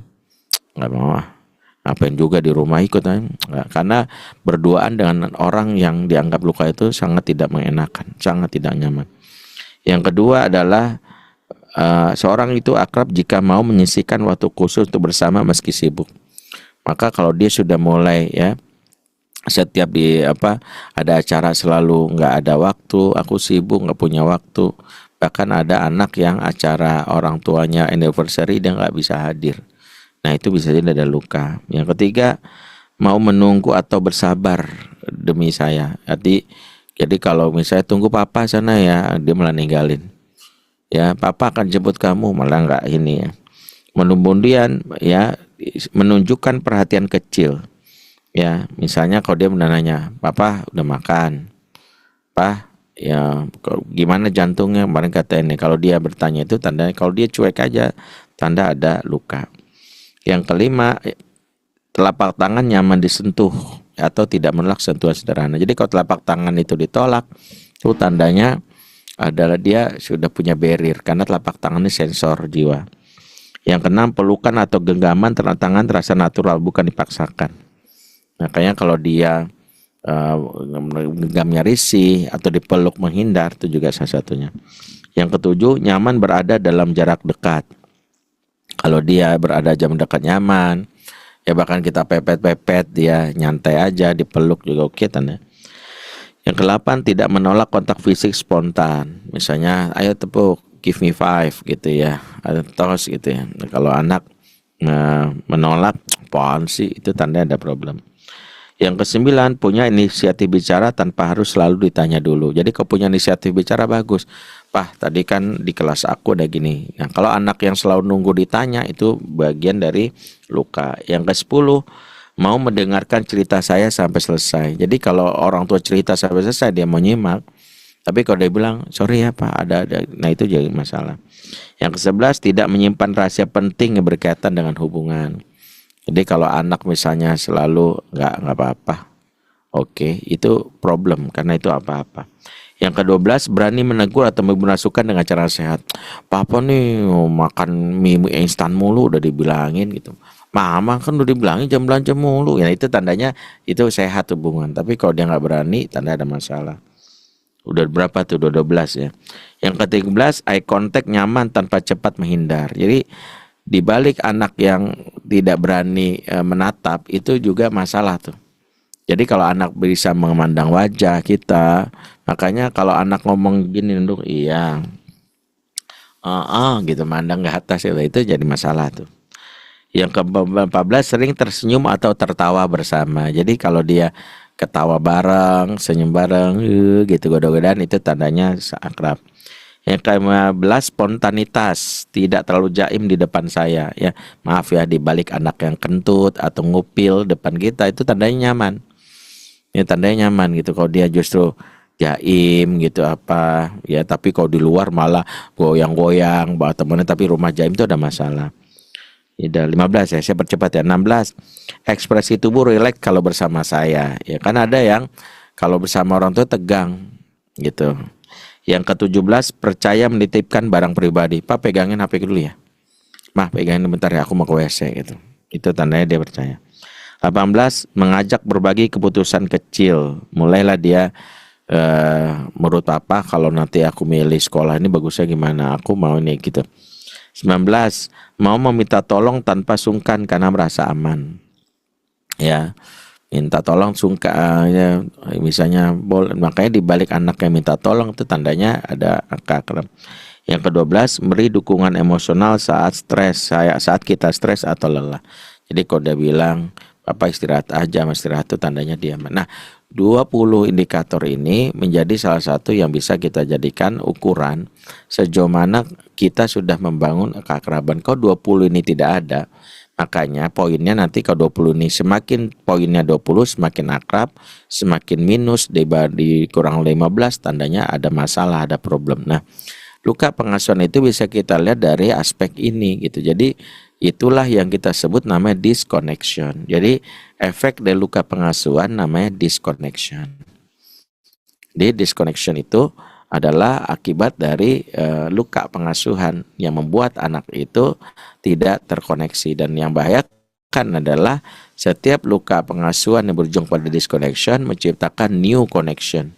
nggak mau. Ngapain juga di rumah ikut? Nggak. Karena berduaan dengan orang yang dianggap luka itu sangat tidak mengenakan, sangat tidak nyaman. Yang kedua adalah seorang itu akrab jika mau menyisihkan waktu khusus untuk bersama meski sibuk. Maka kalau dia sudah mulai ya setiap ada acara selalu nggak ada waktu, aku sibuk nggak punya waktu. Bahkan ada anak yang acara orang tuanya anniversary dia nggak bisa hadir. Nah itu bisa jadi ada luka. Yang ketiga, mau menunggu atau bersabar demi saya. Jadi kalau misalnya tunggu papa sana ya, dia malah ninggalin. Ya papa akan jemput kamu, malah nggak ini ya. Kemudian ya menunjukkan perhatian kecil. Ya, misalnya kalau dia nanya, "Papa udah makan?" "Pak, ya gimana jantungnya?" Kemarin kata ini. Kalau dia bertanya itu tandanya, kalau dia cuek aja, tanda ada luka. Yang kelima, telapak tangan nyaman disentuh atau tidak menolak sentuhan sederhana. Jadi kalau telapak tangan itu ditolak, itu tandanya adalah dia sudah punya barrier karena telapak tangan ini sensor jiwa. Yang keenam, pelukan atau genggaman tangan terasa natural, bukan dipaksakan. Makanya kalau dia genggamnya risih atau dipeluk menghindar, itu juga salah satunya. Yang ketujuh, nyaman berada dalam jarak dekat. Kalau dia berada jam dekat nyaman, ya bahkan kita pepet-pepet, dia nyantai aja, dipeluk juga oke tanda. Yang kedelapan, tidak menolak kontak fisik spontan. Misalnya, ayo tepuk, give me five gitu ya, atau tos gitu ya. Nah, kalau anak menolak, apaan sih, itu tanda ada problem. Yang kesembilan, punya inisiatif bicara tanpa harus selalu ditanya dulu. Jadi kalau punya inisiatif bicara bagus. "Pak, tadi kan di kelas aku ada gini." Nah, kalau anak yang selalu nunggu ditanya itu bagian dari luka. Yang ke-10, mau mendengarkan cerita saya sampai selesai. Jadi kalau orang tua cerita sampai selesai dia mau nyimak. Tapi kalau dia bilang, "Sorry ya Pak, ada." Nah, itu jadi masalah. Yang ke-11, tidak menyimpan rahasia penting yang berkaitan dengan hubungan. Jadi kalau anak misalnya selalu nggak apa-apa, oke, itu problem karena itu apa-apa. Yang ke-12, berani menegur atau memberi dengan cara sehat. "Papa nih makan mie instan mulu, udah dibilangin gitu. Mama kan udah dibilangin jam belanja mulu." Ya itu tandanya itu sehat hubungan. Tapi kalau dia nggak berani, tanda ada masalah. Udah berapa tuh? 12 ya. Yang ke-13, eye contact nyaman tanpa cepat menghindar. Jadi di balik anak yang tidak berani menatap itu juga masalah tuh. Jadi kalau anak bisa memandang wajah kita, makanya kalau anak ngomong gini nunduk, iya, gitu, mandang ke atas itu jadi masalah tuh. Yang ke-14, sering tersenyum atau tertawa bersama. Jadi kalau dia ketawa bareng, senyum bareng, gitu godok-godokan, itu tandanya akrab. Yang ke-15, spontanitas, tidak terlalu jaim di depan saya ya. Maaf ya, di balik anak yang kentut atau ngupil depan kita itu tandanya nyaman. Ya tandanya nyaman gitu. Kalau dia justru jaim gitu apa ya, tapi kalau di luar malah goyang-goyang bawa temennya, tapi rumah jaim itu ada masalah. Ya, 15 ya, saya percepat ya. 16, ekspresi tubuh rileks kalau bersama saya. Ya kan ada yang kalau bersama orang tua tegang gitu. Yang ke-17, percaya menitipkan barang pribadi. "Pak, pegangin HP dulu ya. Mah, pegangin bentar ya, aku mau ke WC gitu. Itu tandanya dia percaya. 18, mengajak berbagi keputusan kecil. Mulailah dia menurut papa kalau nanti aku milih sekolah ini bagusnya gimana, aku mau ini gitu. 19, mau meminta tolong tanpa sungkan karena merasa aman. Ya. Minta tolong ya, misalnya makanya dibalik anak yang minta tolong itu tandanya ada akrab. Yang ke-12, beri dukungan emosional saat stres, saat kita stres atau lelah. Jadi kalau dia bilang, "Papa istirahat aja," istirahat itu tandanya dia. Nah, 20 indikator ini menjadi salah satu yang bisa kita jadikan ukuran sejauh mana kita sudah membangun keakraban. Kalau 20 ini tidak ada, Makanya poinnya nanti kalau 20 ini semakin poinnya 20 semakin akrab, semakin minus di kurang 15 tandanya ada masalah, ada problem. Nah, luka pengasuhan itu bisa kita lihat dari aspek ini gitu. Jadi itulah yang kita sebut namanya disconnection. Jadi efek dari luka pengasuhan namanya disconnection. Di disconnection itu adalah akibat dari luka pengasuhan yang membuat anak itu tidak terkoneksi, dan yang bahayakan adalah setiap luka pengasuhan yang berujung pada disconnection menciptakan new connection.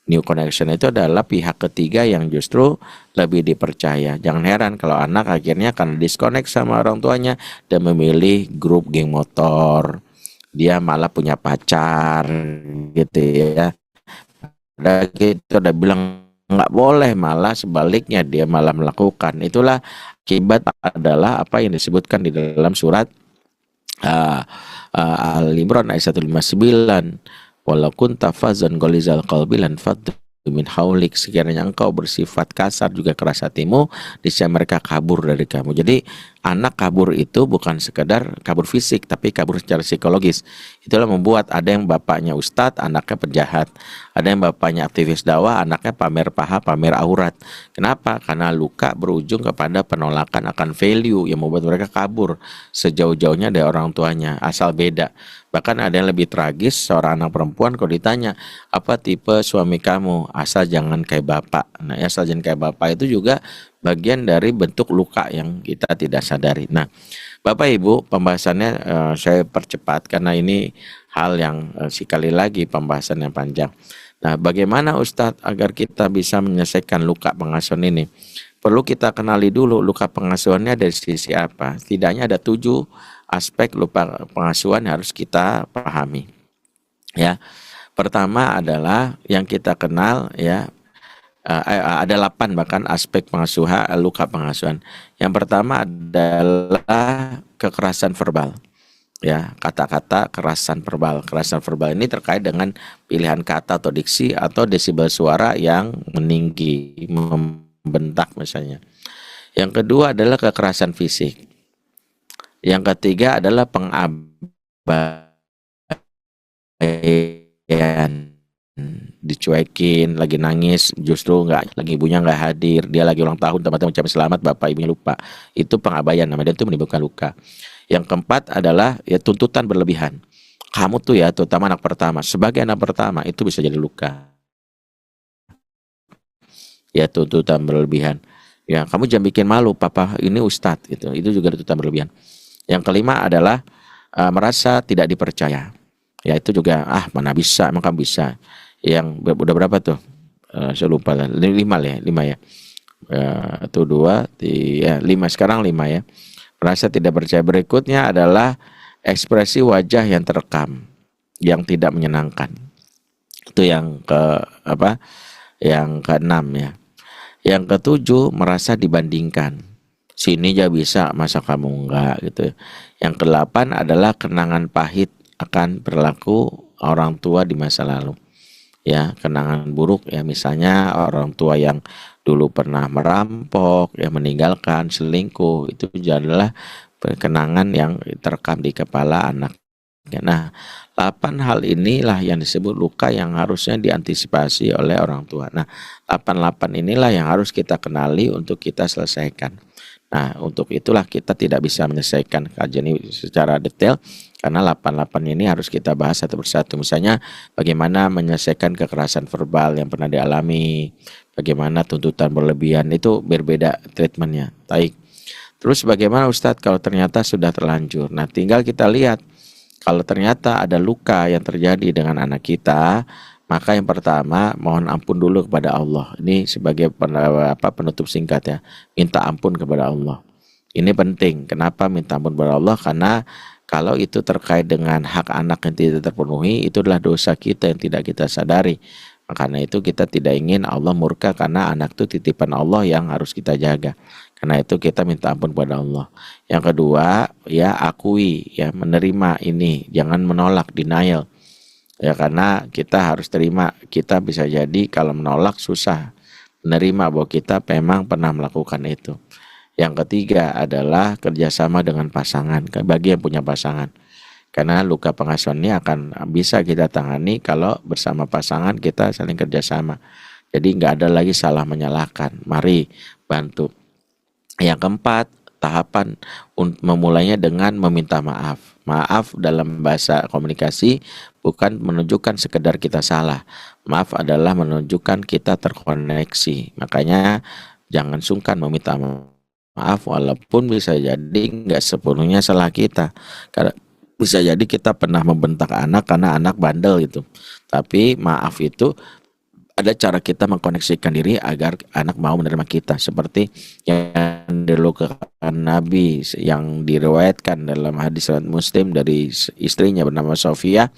New connection itu adalah pihak ketiga yang justru lebih dipercaya. Jangan heran kalau anak akhirnya karena disconnect sama orang tuanya dan memilih grup geng motor, dia malah punya pacar gitu ya. Udah gitu udah bilang nggak boleh, malah sebaliknya dia malah melakukan. Itulah akibat adalah apa yang disebutkan di dalam surat Al-Imran ayat 159. Walau kunta fazan gholizal qalbi lan faddu min haulik, sekiranya engkau bersifat kasar juga keras hatimu, niscaya mereka kabur dari kamu. Jadi anak kabur itu bukan sekedar kabur fisik, tapi kabur secara psikologis. Itulah membuat ada yang bapaknya ustadz, anaknya penjahat. Ada yang bapaknya aktivis dakwah, anaknya pamer paha, pamer aurat. Kenapa? Karena luka berujung kepada penolakan akan value yang membuat mereka kabur sejauh-jauhnya dari orang tuanya, asal beda. Bahkan ada yang lebih tragis, seorang anak perempuan kalau ditanya, apa tipe suami kamu? Asal jangan kayak bapak. Nah, asal jangan kayak bapak itu juga bagian dari bentuk luka yang kita tidak sadari. Nah, Bapak Ibu, pembahasannya saya percepat karena ini hal yang sekali lagi pembahasannya panjang. Nah, bagaimana Ustadz agar kita bisa menyelesaikan luka pengasuhan ini? Perlu kita kenali dulu luka pengasuhannya dari sisi apa. Setidaknya ada 7 aspek luka pengasuhan yang harus kita pahami. Ya, pertama adalah yang kita kenal ya, ada 8 bahkan aspek pengasuhan, luka pengasuhan. Yang pertama adalah kekerasan verbal. Ya, kata-kata kerasan verbal. Kerasan verbal ini terkait dengan pilihan kata atau diksi atau desibel suara yang meninggi, membentak misalnya. Yang kedua adalah kekerasan fisik. Yang ketiga adalah pengabaian, dicuekin, lagi nangis, justru nggak, lagi ibunya nggak hadir, dia lagi ulang tahun, tempatnya mengucapkan selamat, bapak ibunya lupa. Itu pengabaian namanya, itu menimbulkan luka. Yang keempat adalah ya tuntutan berlebihan. Kamu tuh ya, terutama anak pertama, sebagai anak pertama itu bisa jadi luka. Ya, tuntutan berlebihan. Ya, kamu jangan bikin malu, papa ini ustadz, itu juga tuntutan berlebihan. Yang kelima adalah merasa tidak dipercaya. Ya, itu juga mana bisa, emang kamu bisa. Yang udah berapa tuh? Saya lupa lah. 5 ya. Itu 2, 5 sekarang 5 ya. Merasa tidak percaya. Berikutnya adalah ekspresi wajah yang terekam, yang tidak menyenangkan. Itu yang Yang ke-6 ya. Yang ke-7 merasa dibandingkan. Sini aja bisa, masa kamu enggak gitu. Yang ke-8 adalah kenangan pahit akan perilaku orang tua di masa lalu. Ya, kenangan buruk ya, misalnya orang tua yang dulu pernah merampok, ya meninggalkan, selingkuh, itu adalah kenangan yang terekam di kepala anak. Nah, 8 hal inilah yang disebut luka yang harusnya diantisipasi oleh orang tua. Nah, 8 inilah yang harus kita kenali untuk kita selesaikan. Nah, untuk itulah kita tidak bisa menyelesaikan kajian ini secara detail karena 8 ini harus kita bahas satu persatu. Misalnya bagaimana menyelesaikan kekerasan verbal yang pernah dialami, bagaimana tuntutan berlebihan, itu berbeda treatmentnya. Baik. Terus bagaimana Ustadz kalau ternyata sudah terlanjur? Nah, tinggal kita lihat kalau ternyata ada luka yang terjadi dengan anak kita, maka yang pertama mohon ampun dulu kepada Allah. Ini sebagai penutup singkat ya. Minta ampun kepada Allah. Ini penting. Kenapa minta ampun kepada Allah? Karena kalau itu terkait dengan hak anak yang tidak terpenuhi, itu adalah dosa kita yang tidak kita sadari. Karena itu kita tidak ingin Allah murka karena anak itu titipan Allah yang harus kita jaga. Karena itu kita minta ampun kepada Allah. Yang kedua, ya akui, ya menerima ini, jangan menolak, denial. Ya karena kita harus terima, kita bisa jadi kalau menolak susah menerima bahwa kita memang pernah melakukan itu. Yang ketiga adalah kerjasama dengan pasangan, bagi yang punya pasangan. Karena luka pengasuhan ini akan bisa kita tangani kalau bersama pasangan kita saling kerjasama. Jadi nggak ada lagi salah menyalahkan. Mari bantu. Yang keempat, tahapan memulainya dengan meminta maaf. Maaf dalam bahasa komunikasi bukan menunjukkan sekedar kita salah. Maaf adalah menunjukkan kita terkoneksi. Makanya jangan sungkan meminta maaf walaupun bisa jadi nggak sepenuhnya salah kita. Karena bisa jadi kita pernah membentak anak karena anak bandel gitu. Tapi maaf itu ada cara kita mengkoneksikan diri agar anak mau menerima kita, seperti yang dilakukan Nabi yang diriwayatkan dalam hadis riwayat Muslim dari istrinya bernama Sofia,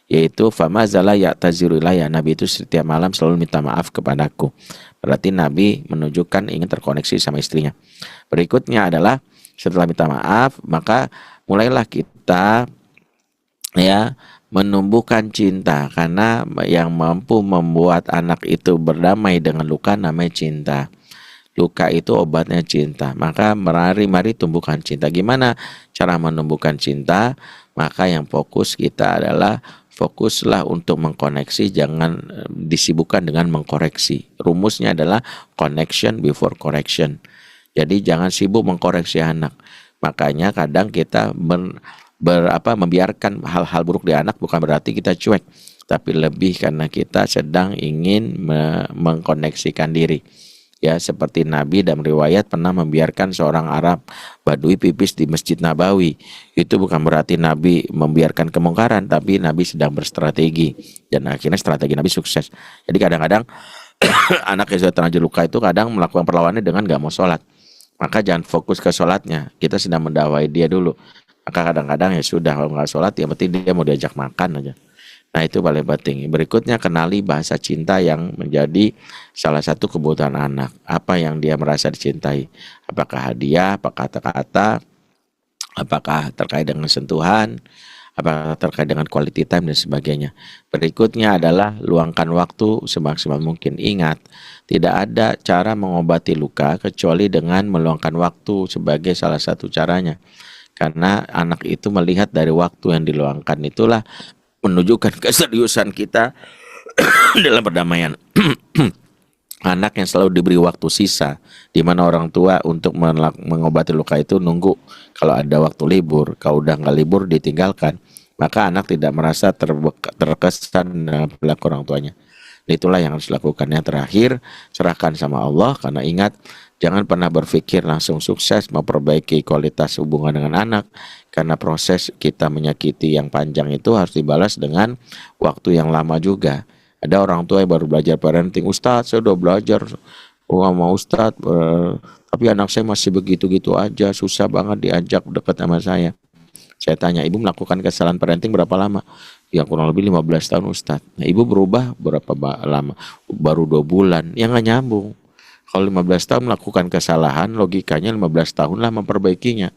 yaitu famazala ya'taziru ilayya, Nabi itu setiap malam selalu minta maaf kepadaku. Berarti Nabi menunjukkan ingin terkoneksi sama istrinya. Berikutnya adalah setelah minta maaf, maka mulailah kita ya menumbuhkan cinta, karena yang mampu membuat anak itu berdamai dengan luka namanya cinta. Luka itu obatnya cinta. Maka mari tumbuhkan cinta. Gimana cara menumbuhkan cinta? Maka yang fokus kita adalah fokuslah untuk mengkoneksi, jangan disibukkan dengan mengkoreksi. Rumusnya adalah connection before correction. Jadi jangan sibuk mengkoreksi anak. Makanya kadang kita membiarkan hal-hal buruk di anak bukan berarti kita cuek, tapi lebih karena kita sedang ingin mengkoneksikan diri. Ya, seperti Nabi dalam riwayat pernah membiarkan seorang Arab Badui pipis di Masjid Nabawi. Itu bukan berarti Nabi membiarkan kemungkaran, tapi Nabi sedang berstrategi, dan akhirnya strategi Nabi sukses. Jadi kadang-kadang anak yang sudah terlanjur luka itu kadang melakukan perlawanan dengan gak mau sholat. Maka jangan fokus ke sholatnya, kita sedang mendakwai dia dulu. Maka kadang-kadang ya sudah, kalau nggak sholat yang penting dia mau diajak makan aja. Nah itu paling penting. Berikutnya, kenali bahasa cinta yang menjadi salah satu kebutuhan anak. Apa yang dia merasa dicintai? Apakah hadiah, apakah kata-kata, apakah terkait dengan sentuhan, apakah terkait dengan quality time dan sebagainya. Berikutnya adalah luangkan waktu semaksimal mungkin. Ingat, tidak ada cara mengobati luka kecuali dengan meluangkan waktu sebagai salah satu caranya. Karena anak itu melihat dari waktu yang diluangkan itulah menunjukkan keseriusan kita dalam perdamaian. Anak yang selalu diberi waktu sisa, di mana orang tua untuk mengobati luka itu nunggu kalau ada waktu libur. Kalau udah nggak libur ditinggalkan, maka anak tidak merasa terkesan dengan perilaku orang tuanya. Itulah yang harus dilakukan. Yang terakhir, serahkan sama Allah, karena ingat, jangan pernah berpikir langsung sukses memperbaiki kualitas hubungan dengan anak, karena proses kita menyakiti yang panjang itu harus dibalas dengan waktu yang lama juga. Ada orang tua yang baru belajar parenting, Ustadz saya udah belajar sama Ustadz, tapi anak saya masih begitu-gitu aja, susah banget diajak dekat sama saya. Saya tanya, ibu melakukan kesalahan parenting berapa lama? Ya kurang lebih 15 tahun Ustadz. Nah, ibu berubah berapa lama? Baru 2 bulan. Ya nggak nyambung. Kalau 15 tahun melakukan kesalahan, logikanya 15 tahun lah memperbaikinya.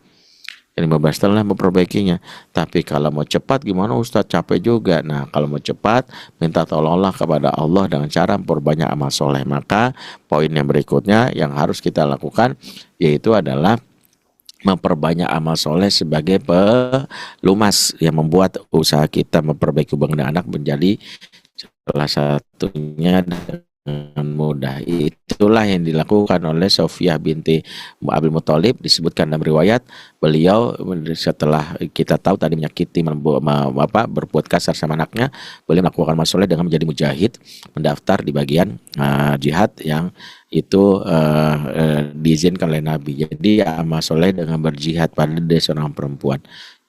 15 tahun lah memperbaikinya. Tapi kalau mau cepat gimana Ustadz? Capek juga. Nah, kalau mau cepat, minta tolonglah kepada Allah dengan cara memperbanyak amal soleh. Maka poin yang berikutnya yang harus kita lakukan yaitu adalah memperbanyak amal soleh sebagai pelumas yang membuat usaha kita memperbaiki hubungan dengan anak menjadi salah satunya dengan mudah. Itulah yang dilakukan oleh Sofiyah binti Abdul Muthalib. Disebutkan dalam riwayat, beliau setelah kita tahu tadi menyakiti, berbuat kasar sama anaknya, beliau melakukan amal soleh dengan menjadi mujahid, mendaftar di bagian jihad yang itu diizinkan oleh Nabi. Jadi amal soleh dengan berjihad pada dia seorang perempuan.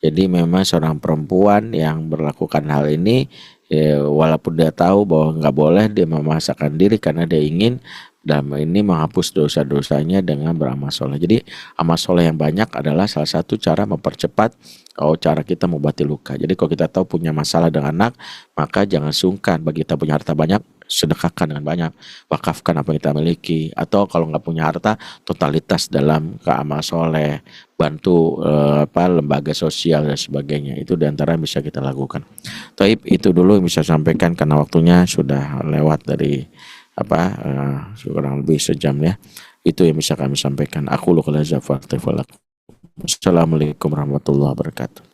Jadi memang seorang perempuan yang melakukan hal ini, walaupun dia tahu bahwa nggak boleh, dia memaksakan diri karena dia ingin dalam ini menghapus dosa-dosanya dengan beramal soleh. Jadi amal soleh yang banyak adalah salah satu cara mempercepat cara kita mengobati luka. Jadi kalau kita tahu punya masalah dengan anak, maka jangan sungkan. Bagi kita punya harta banyak, sedekahkan dengan banyak, wakafkan apa yang kita miliki. Atau kalau nggak punya harta, totalitas dalam ke amal soleh, bantu lembaga sosial dan sebagainya. Itu diantara yang bisa kita lakukan. Taib, itu dulu yang bisa sampaikan karena waktunya sudah lewat dari kurang lebih sejam ya. Itu yang bisa kami sampaikan. Aku lu kala zafar. Assalamualaikum warahmatullahi wabarakatuh.